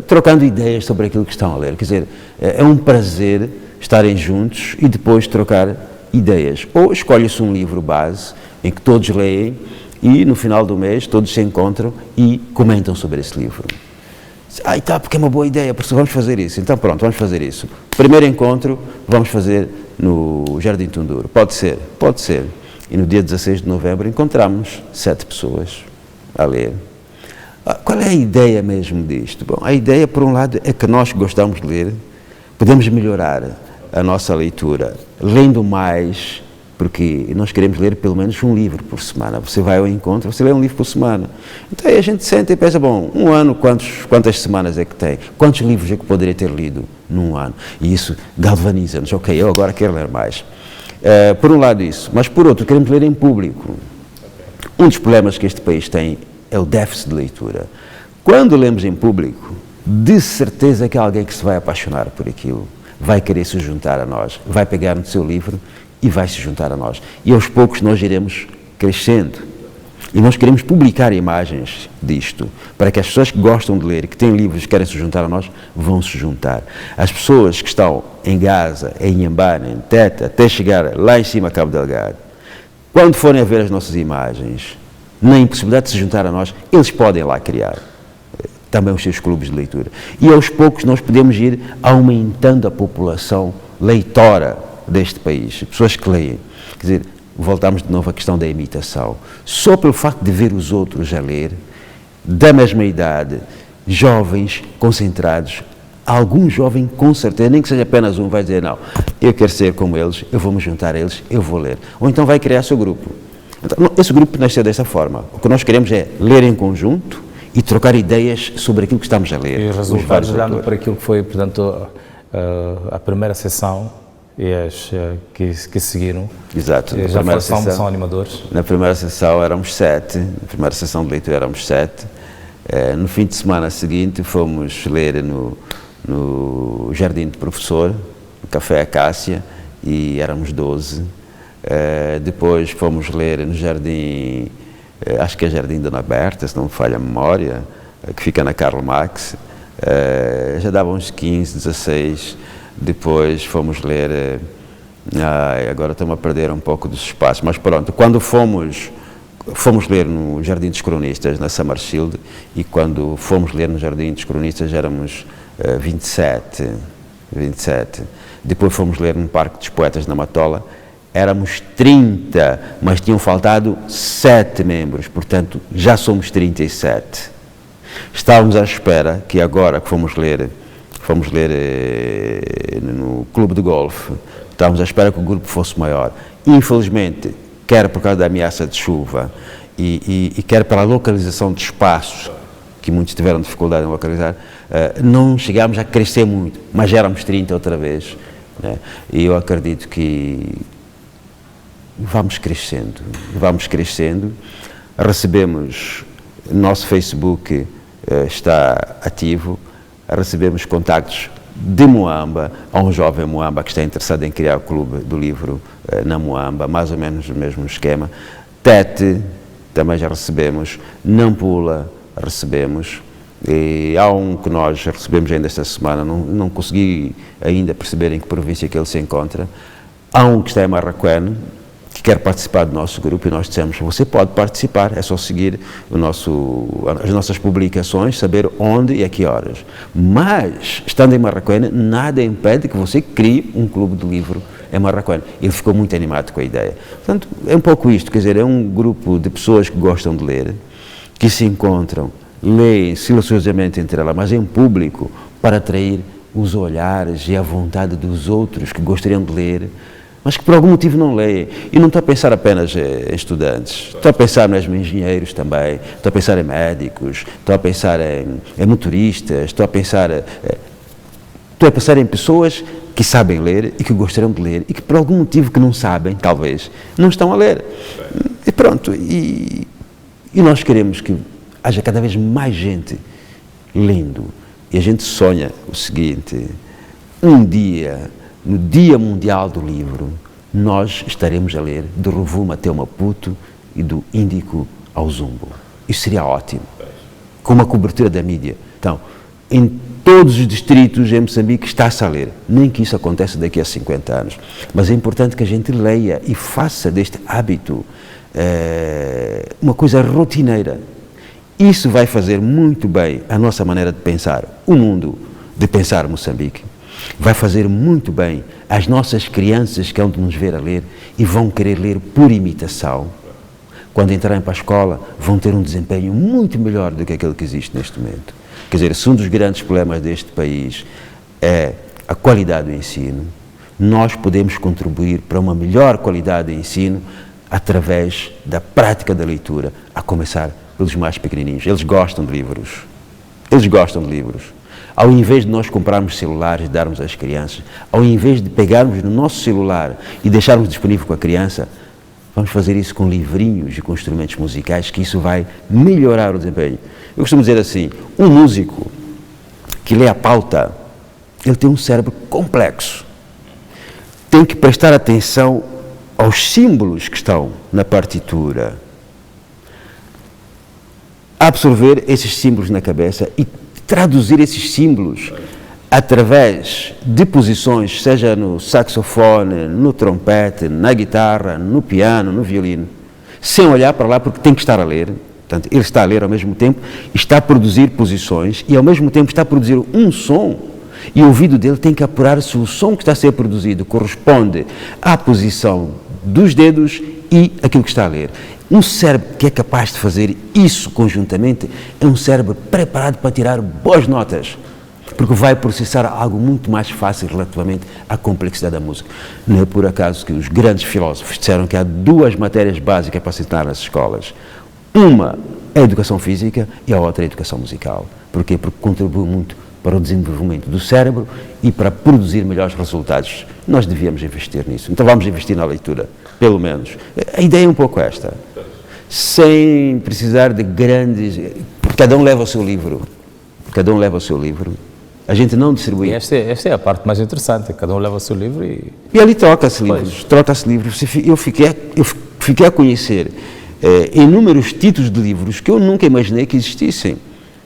trocando ideias sobre aquilo que estão a ler. Quer dizer, é um prazer estarem juntos e depois trocar ideias. Ou escolhe-se um livro base em que todos leem e no final do mês todos se encontram e comentam sobre esse livro. Porque é uma boa ideia, porque vamos fazer isso. Então pronto, vamos fazer isso. Primeiro encontro vamos fazer no Jardim Tunduro. Pode ser, pode ser. E no dia 16 de novembro encontramos 7 pessoas a ler. Qual é a ideia mesmo disto? Bom, a ideia, por um lado, é que nós que gostamos de ler, podemos melhorar a nossa leitura, lendo mais, porque nós queremos ler pelo menos um livro por semana. Você vai ao encontro, você lê um livro por semana. Então aí a gente senta e pensa, bom, um ano, quantas semanas é que tem? Quantos livros é que poderia ter lido num ano? E isso galvaniza-nos. Ok, eu agora quero ler mais. Por um lado isso, mas por outro, queremos ler em público. Um dos problemas que este país tem é o déficit de leitura. Quando lemos em público, de certeza que há alguém que se vai apaixonar por aquilo, vai querer se juntar a nós, vai pegar no seu livro e vai se juntar a nós. E aos poucos nós iremos crescendo. E nós queremos publicar imagens disto, para que as pessoas que gostam de ler, que têm livros e querem se juntar a nós, vão se juntar. As pessoas que estão em Gaza, em Inhambane, em Tete, até chegar lá em cima a Cabo Delgado, quando forem a ver as nossas imagens, na impossibilidade de se juntar a nós, eles podem lá criar também os seus clubes de leitura. E aos poucos nós podemos ir aumentando a população leitora deste país, pessoas que leem. Quer dizer, voltamos de novo à questão da imitação. Só pelo facto de ver os outros a ler, da mesma idade, jovens, concentrados, algum jovem, com certeza, nem que seja apenas um, vai dizer, não, eu quero ser como eles, eu vou me juntar a eles, eu vou ler. Ou então vai criar seu grupo. Então, esse grupo nasceu dessa forma. O que nós queremos é ler em conjunto e trocar ideias sobre aquilo que estamos a ler. E os resultados, olhando para aquilo que foi, portanto, a primeira sessão e as que seguiram. Exato. Já são animadores? Na primeira sessão éramos 7, na primeira sessão de leitura éramos 7. No fim de semana seguinte fomos ler no Jardim do Professor, no Café Acácia, e éramos 12. Depois fomos ler no Jardim, acho que é Jardim Dona Berta, se não me falha a memória, que fica na Karl Marx. Já dava uns 15, 16. Depois fomos ler, agora estamos a perder um pouco dos espaços, mas pronto, quando fomos ler no Jardim dos Cronistas, na Summershield, e quando fomos ler no Jardim dos Cronistas éramos 27. Depois fomos ler no Parque dos Poetas, na Matola, éramos 30, mas tinham faltado 7 membros, portanto já somos 37. Estávamos à espera que agora que fomos ler no Clube de Golfe, estávamos à espera que o grupo fosse maior. Infelizmente, quer por causa da ameaça de chuva e quer pela localização de espaços, que muitos tiveram dificuldade em localizar, não chegámos a crescer muito, mas éramos 30 outra vez, né? E eu acredito que vamos crescendo. Recebemos, nosso Facebook está ativo, recebemos contactos de Moamba. Há um jovem Moamba que está interessado em criar o clube do livro na Moamba, mais ou menos o mesmo esquema. Tete, também já recebemos. Nampula, recebemos. E há um que nós recebemos ainda esta semana, não consegui ainda perceber em que província que ele se encontra. Há um que está em Marraquém, que quer participar do nosso grupo, e nós dissemos: você pode participar, é só seguir as nossas publicações, saber onde e a que horas. Mas, estando em Marraquém, nada impede que você crie um clube de livro em Marraquém. Ele ficou muito animado com a ideia. Portanto, é um pouco isto, quer dizer, é um grupo de pessoas que gostam de ler, que se encontram, leem silenciosamente entre elas, mas em público, para atrair os olhares e a vontade dos outros que gostariam de ler, mas que por algum motivo não leem. E não estou a pensar apenas em estudantes, estou a pensar mesmo em engenheiros também, estou a pensar em médicos, estou a pensar em motoristas, estou a pensar em pessoas que sabem ler e que gostariam de ler e que por algum motivo que não sabem, talvez, não estão a ler. E pronto, e nós queremos que haja cada vez mais gente lendo. E a gente sonha o seguinte: um dia, no Dia Mundial do Livro, nós estaremos a ler do Rovuma até o Maputo e do Índico ao Zumbo. Isso seria ótimo, com uma cobertura da mídia. Então, em todos os distritos em Moçambique está-se a ler, nem que isso aconteça daqui a 50 anos. Mas é importante que a gente leia e faça deste hábito uma coisa rotineira. Isso vai fazer muito bem a nossa maneira de pensar o mundo, de pensar Moçambique. Vai fazer muito bem às nossas crianças que hão de nos ver a ler e vão querer ler por imitação. Quando entrarem para a escola, vão ter um desempenho muito melhor do que aquele que existe neste momento. Quer dizer, se um dos grandes problemas deste país é a qualidade do ensino, nós podemos contribuir para uma melhor qualidade do ensino através da prática da leitura, a começar pelos mais pequenininhos. Eles gostam de livros. Eles gostam de livros. Ao invés de nós comprarmos celulares e darmos às crianças, ao invés de pegarmos no nosso celular e deixarmos disponível com a criança, vamos fazer isso com livrinhos e com instrumentos musicais, que isso vai melhorar o desempenho. Eu costumo dizer assim: um músico que lê a pauta, ele tem um cérebro complexo. Tem que prestar atenção aos símbolos que estão na partitura, absorver esses símbolos na cabeça e traduzir esses símbolos através de posições, seja no saxofone, no trompete, na guitarra, no piano, no violino, sem olhar para lá, porque tem que estar a ler. Portanto, ele está a ler ao mesmo tempo, está a produzir posições e ao mesmo tempo está a produzir um som, e o ouvido dele tem que apurar se o som que está a ser produzido corresponde à posição dos dedos e aquilo que está a ler. Um cérebro que é capaz de fazer isso conjuntamente é um cérebro preparado para tirar boas notas, porque vai processar algo muito mais fácil relativamente à complexidade da música. Não é por acaso que os grandes filósofos disseram que há duas matérias básicas para se ensinar nas escolas. Uma é a educação física e a outra é a educação musical. Porquê? Porque contribui muito para o desenvolvimento do cérebro e para produzir melhores resultados. Nós devíamos investir nisso. Então vamos investir na leitura, pelo menos. A ideia é um pouco esta. Sem precisar de grandes... Cada um leva o seu livro. Cada um leva o seu livro. A gente não distribui. E esta é a parte mais interessante. Cada um leva o seu livro e... E ali troca-se livros. Troca-se livros. Eu fiquei a conhecer inúmeros títulos de livros que eu nunca imaginei que existissem.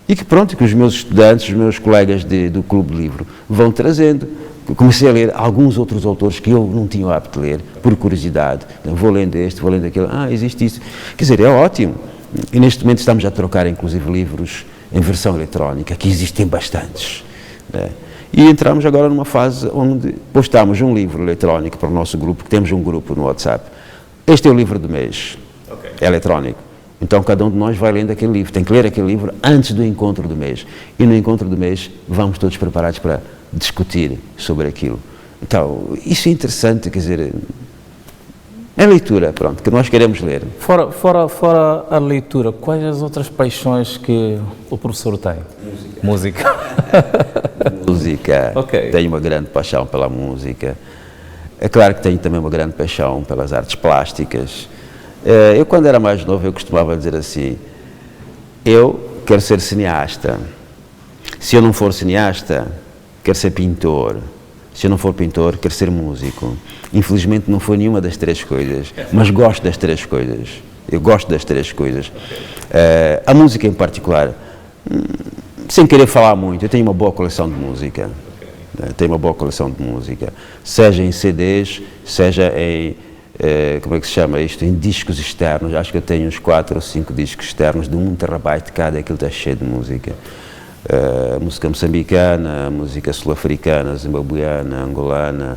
E que pronto, que os meus estudantes, os meus colegas do Clube de Livro vão trazendo. Eu comecei a ler alguns outros autores que eu não tinha o hábito de ler, por curiosidade. Vou lendo este, vou lendo aquele. Existe isso. Quer dizer, é ótimo. E neste momento estamos a trocar, inclusive, livros em versão eletrónica, que existem bastantes. Né? E entramos agora numa fase onde postamos um livro eletrónico para o nosso grupo, que temos um grupo no WhatsApp. Este é o livro do mês, é eletrónico. Então, cada um de nós vai lendo aquele livro, tem que ler aquele livro antes do encontro do mês. E no encontro do mês, vamos todos preparados para discutir sobre aquilo. Então, isso é interessante, quer dizer, é leitura, pronto, que nós queremos ler. Fora a leitura, quais as outras paixões que o professor tem? Música. Música. Okay. Tenho uma grande paixão pela música. É claro que tenho também uma grande paixão pelas artes plásticas. Eu, quando era mais novo, eu costumava dizer assim: eu quero ser cineasta. Se eu não for cineasta, quero ser pintor. Se eu não for pintor, quero ser músico. Infelizmente não foi nenhuma das três coisas, mas gosto das três coisas. Eu gosto das três coisas. A música em particular, sem querer falar muito, eu tenho uma boa coleção de música. Tenho uma boa coleção de música, seja em CDs, seja em, como é que se chama isto, em discos externos. Acho que eu tenho uns 4 ou 5 discos externos de 1 terabyte cada, aquilo está cheio de música. Música moçambicana, música sul-africana, zimbabuiana, angolana,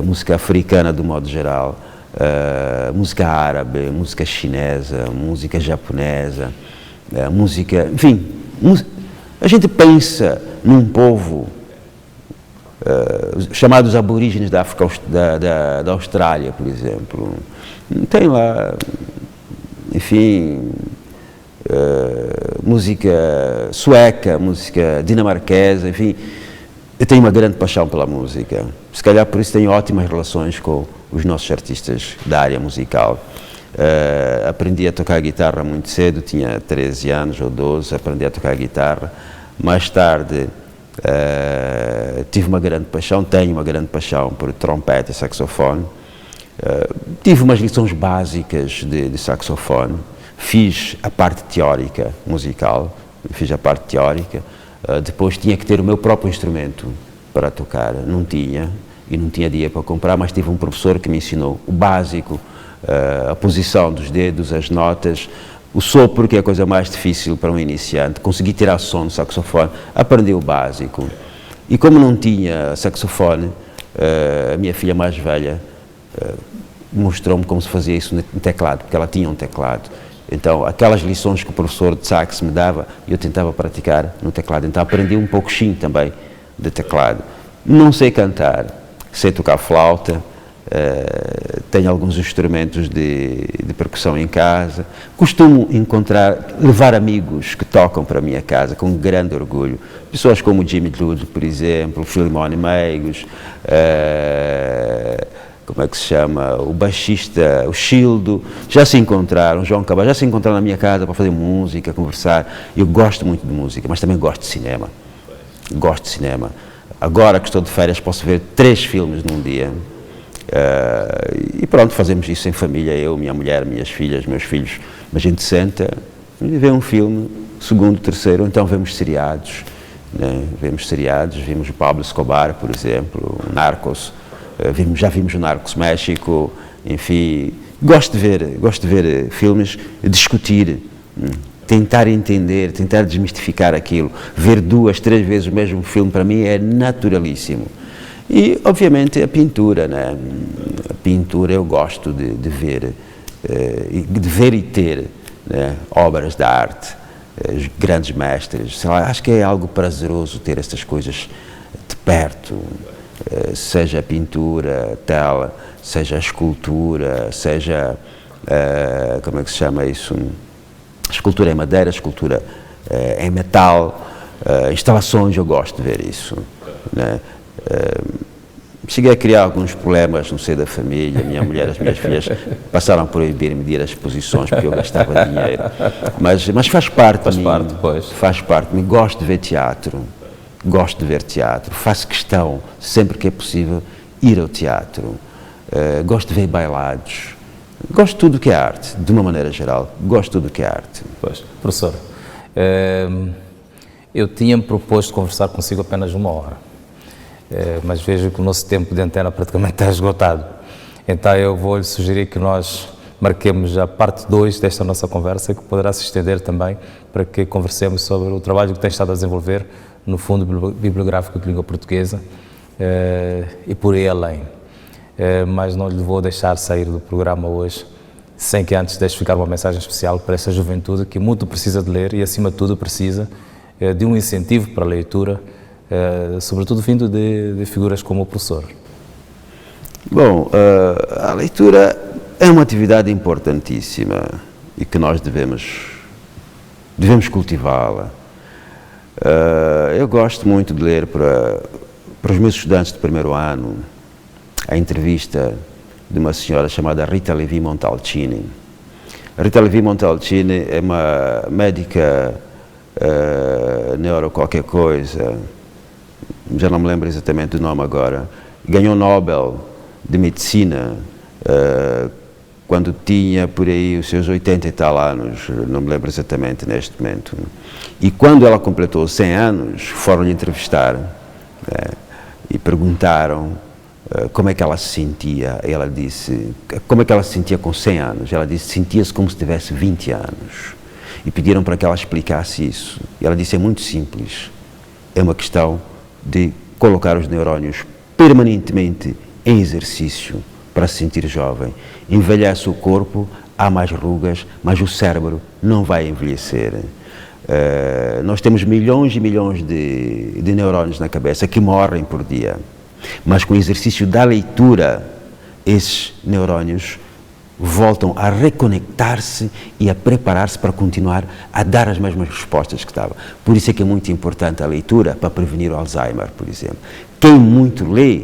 música africana do modo geral, música árabe, música chinesa, música japonesa, música, enfim, a gente pensa num povo chamados aborígenes da África, da Austrália, por exemplo. Tem lá, enfim, música sueca, música dinamarquesa, enfim. Eu tenho uma grande paixão pela música. Se calhar por isso tenho ótimas relações com os nossos artistas da área musical. Aprendi a tocar guitarra muito cedo, tinha 13 anos ou 12, aprendi a tocar guitarra. Mais tarde tive uma grande paixão, tenho uma grande paixão por trompete e saxofone. Tive umas lições básicas de saxofone, fiz a parte teórica musical, depois tinha que ter o meu próprio instrumento para tocar, não tinha, e não tinha dinheiro para comprar, mas tive um professor que me ensinou o básico, a posição dos dedos, as notas, o sopro, que é a coisa mais difícil para um iniciante, consegui tirar som no saxofone, aprendi o básico. E como não tinha saxofone, a minha filha mais velha mostrou-me como se fazia isso no teclado, porque ela tinha um teclado. Então, aquelas lições que o professor de sax me dava, eu tentava praticar no teclado. Então, aprendi um pouquinho também de teclado. Não sei cantar, sei tocar flauta, tenho alguns instrumentos de percussão em casa. Costumo levar amigos que tocam para a minha casa com grande orgulho. Pessoas como o Jimmy Lud, por exemplo, o Filimone Meigos, como é que se chama, o baixista, o Childo, já se encontraram, o João Cabral, já se encontraram na minha casa para fazer música, conversar. Eu gosto muito de música, mas também gosto de cinema. Gosto de cinema. Agora que estou de férias posso ver 3 filmes num dia. E pronto, fazemos isso em família, eu, minha mulher, minhas filhas, meus filhos. A gente senta e vê um filme, segundo, terceiro, então vemos seriados. Né? Vimos o Pablo Escobar, por exemplo, o Narcos. Já vimos o Narcos México, enfim, gosto de ver filmes, discutir, tentar entender, tentar desmistificar aquilo, ver 2, 3 vezes o mesmo filme, para mim é naturalíssimo. E, obviamente, a pintura, né? A pintura eu gosto de ver e ter, né? Obras de arte, os grandes mestres, sei lá, acho que é algo prazeroso ter estas coisas de perto. Seja a pintura, a tela, seja a escultura, seja, como é que se chama isso? Escultura em madeira, escultura em metal, instalações, eu gosto de ver isso. Né? Cheguei a criar alguns problemas no seio da família, minha mulher, as minhas filhas passaram a proibir-me de ir às exposições porque eu gastava dinheiro, mas faz parte de mim, faz parte de mim, gosto de ver teatro. Gosto de ver teatro, faço questão, sempre que é possível, ir ao teatro. Gosto de ver bailados. Gosto de tudo que é arte, de uma maneira geral. Gosto de tudo que é arte. Pois, professor, eu tinha-me proposto conversar consigo apenas 1 hora, mas vejo que o nosso tempo de antena praticamente está esgotado. Então eu vou-lhe sugerir que nós marquemos a parte 2 desta nossa conversa, que poderá se estender também para que conversemos sobre o trabalho que tem estado a desenvolver no Fundo Bibliográfico de Língua Portuguesa e por aí além. Mas não lhe vou deixar sair do programa hoje sem que antes deixe ficar uma mensagem especial para essa juventude que muito precisa de ler e, acima de tudo, precisa de um incentivo para a leitura, sobretudo vindo de figuras como o professor. Bom, a leitura é uma atividade importantíssima e que nós devemos cultivá-la. Eu gosto muito de ler para os meus estudantes de primeiro ano a entrevista de uma senhora chamada Rita Levi Montalcini. A Rita Levi Montalcini é uma médica neuro qualquer coisa, já não me lembro exatamente do nome agora, ganhou o Nobel de Medicina quando tinha por aí os seus 80 e tal anos, não me lembro exatamente neste momento. E quando ela completou 100 anos, foram-lhe entrevistar e perguntaram como é que ela se sentia. Ela disse, como é que ela se sentia com 100 anos? Ela disse, sentia-se como se tivesse 20 anos. E pediram para que ela explicasse isso. E ela disse, é muito simples. É uma questão de colocar os neurónios permanentemente em exercício para se sentir jovem. Envelhece o corpo, há mais rugas, mas o cérebro não vai envelhecer. Nós temos milhões e milhões de neurónios na cabeça que morrem por dia. Mas com o exercício da leitura, esses neurónios voltam a reconectar-se e a preparar-se para continuar a dar as mesmas respostas que estavam. Por isso é que é muito importante a leitura para prevenir o Alzheimer, por exemplo. Quem muito lê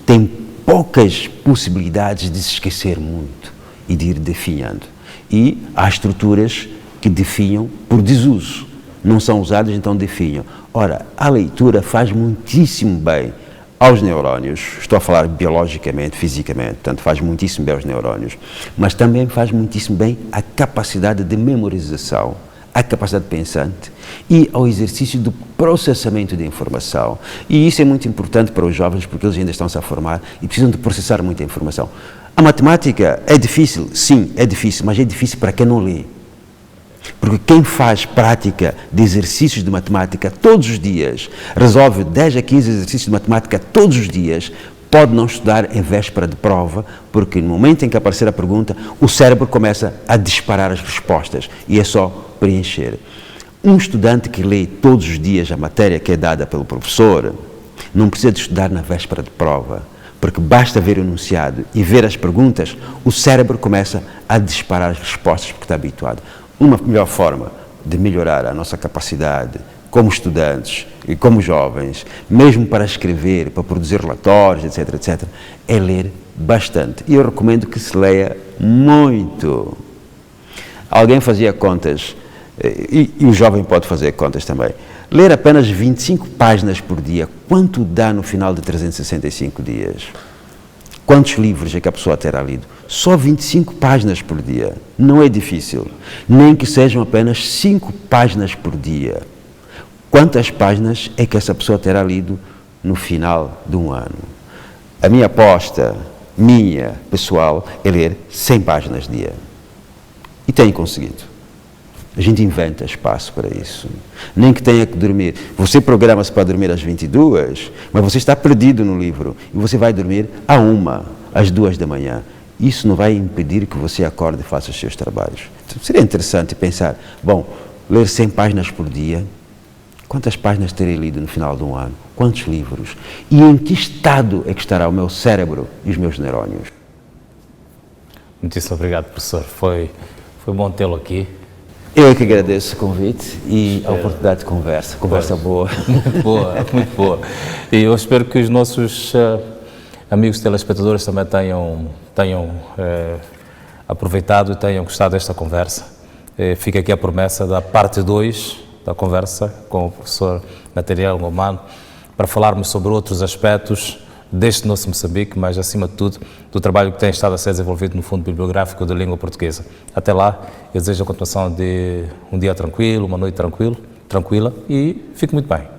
tem poucas possibilidades de se esquecer muito e de ir definhando. E há estruturas que definham por desuso. Não são usadas, então definham. Ora, a leitura faz muitíssimo bem aos neurónios, estou a falar biologicamente, fisicamente, portanto faz muitíssimo bem aos neurónios, mas também faz muitíssimo bem à capacidade de memorização, à capacidade pensante e ao exercício do processamento de informação. E isso é muito importante para os jovens porque eles ainda estão-se a formar e precisam de processar muita informação. A matemática é difícil, sim, é difícil, mas é difícil para quem não lê. Porque quem faz prática de exercícios de matemática todos os dias, resolve 10 a 15 exercícios de matemática todos os dias, pode não estudar em véspera de prova, porque no momento em que aparecer a pergunta, o cérebro começa a disparar as respostas e é só preencher. Um estudante que lê todos os dias a matéria que é dada pelo professor, não precisa de estudar na véspera de prova, porque basta ver o enunciado e ver as perguntas, o cérebro começa a disparar as respostas porque está habituado. Uma melhor forma de melhorar a nossa capacidade como estudantes e como jovens, mesmo para escrever, para produzir relatórios, etc., etc., é ler bastante. E eu recomendo que se leia muito. Alguém fazia contas, e o jovem pode fazer contas também. Ler apenas 25 páginas por dia, quanto dá no final de 365 dias? Quantos livros é que a pessoa terá lido? Só 25 páginas por dia. Não é difícil. Nem que sejam apenas 5 páginas por dia. Quantas páginas é que essa pessoa terá lido no final de um ano? A minha aposta, pessoal, é ler 100 páginas dia. E tenho conseguido. A gente inventa espaço para isso. Nem que tenha que dormir. Você programa-se para dormir às 22, mas você está perdido no livro. E você vai dormir às 2 da manhã. Isso não vai impedir que você acorde e faça os seus trabalhos. Então, seria interessante pensar, bom, ler 100 páginas por dia, quantas páginas terei lido no final de um ano? Quantos livros? E em que estado é que estará o meu cérebro e os meus neurónios? Muitíssimo obrigado, professor. Foi bom tê-lo aqui. Eu é que agradeço o convite e a oportunidade de conversa boa. Muito boa, muito boa. E eu espero que os nossos amigos telespectadores também tenham aproveitado e tenham gostado desta conversa. Fica aqui a promessa da parte 2 da conversa com o professor Nathaniel Ngomano para falarmos sobre outros aspectos deste nosso Moçambique, mas acima de tudo do trabalho que tem estado a ser desenvolvido no Fundo Bibliográfico da Língua Portuguesa. Até lá, eu desejo a continuação de um dia tranquilo, uma noite tranquila e fique muito bem.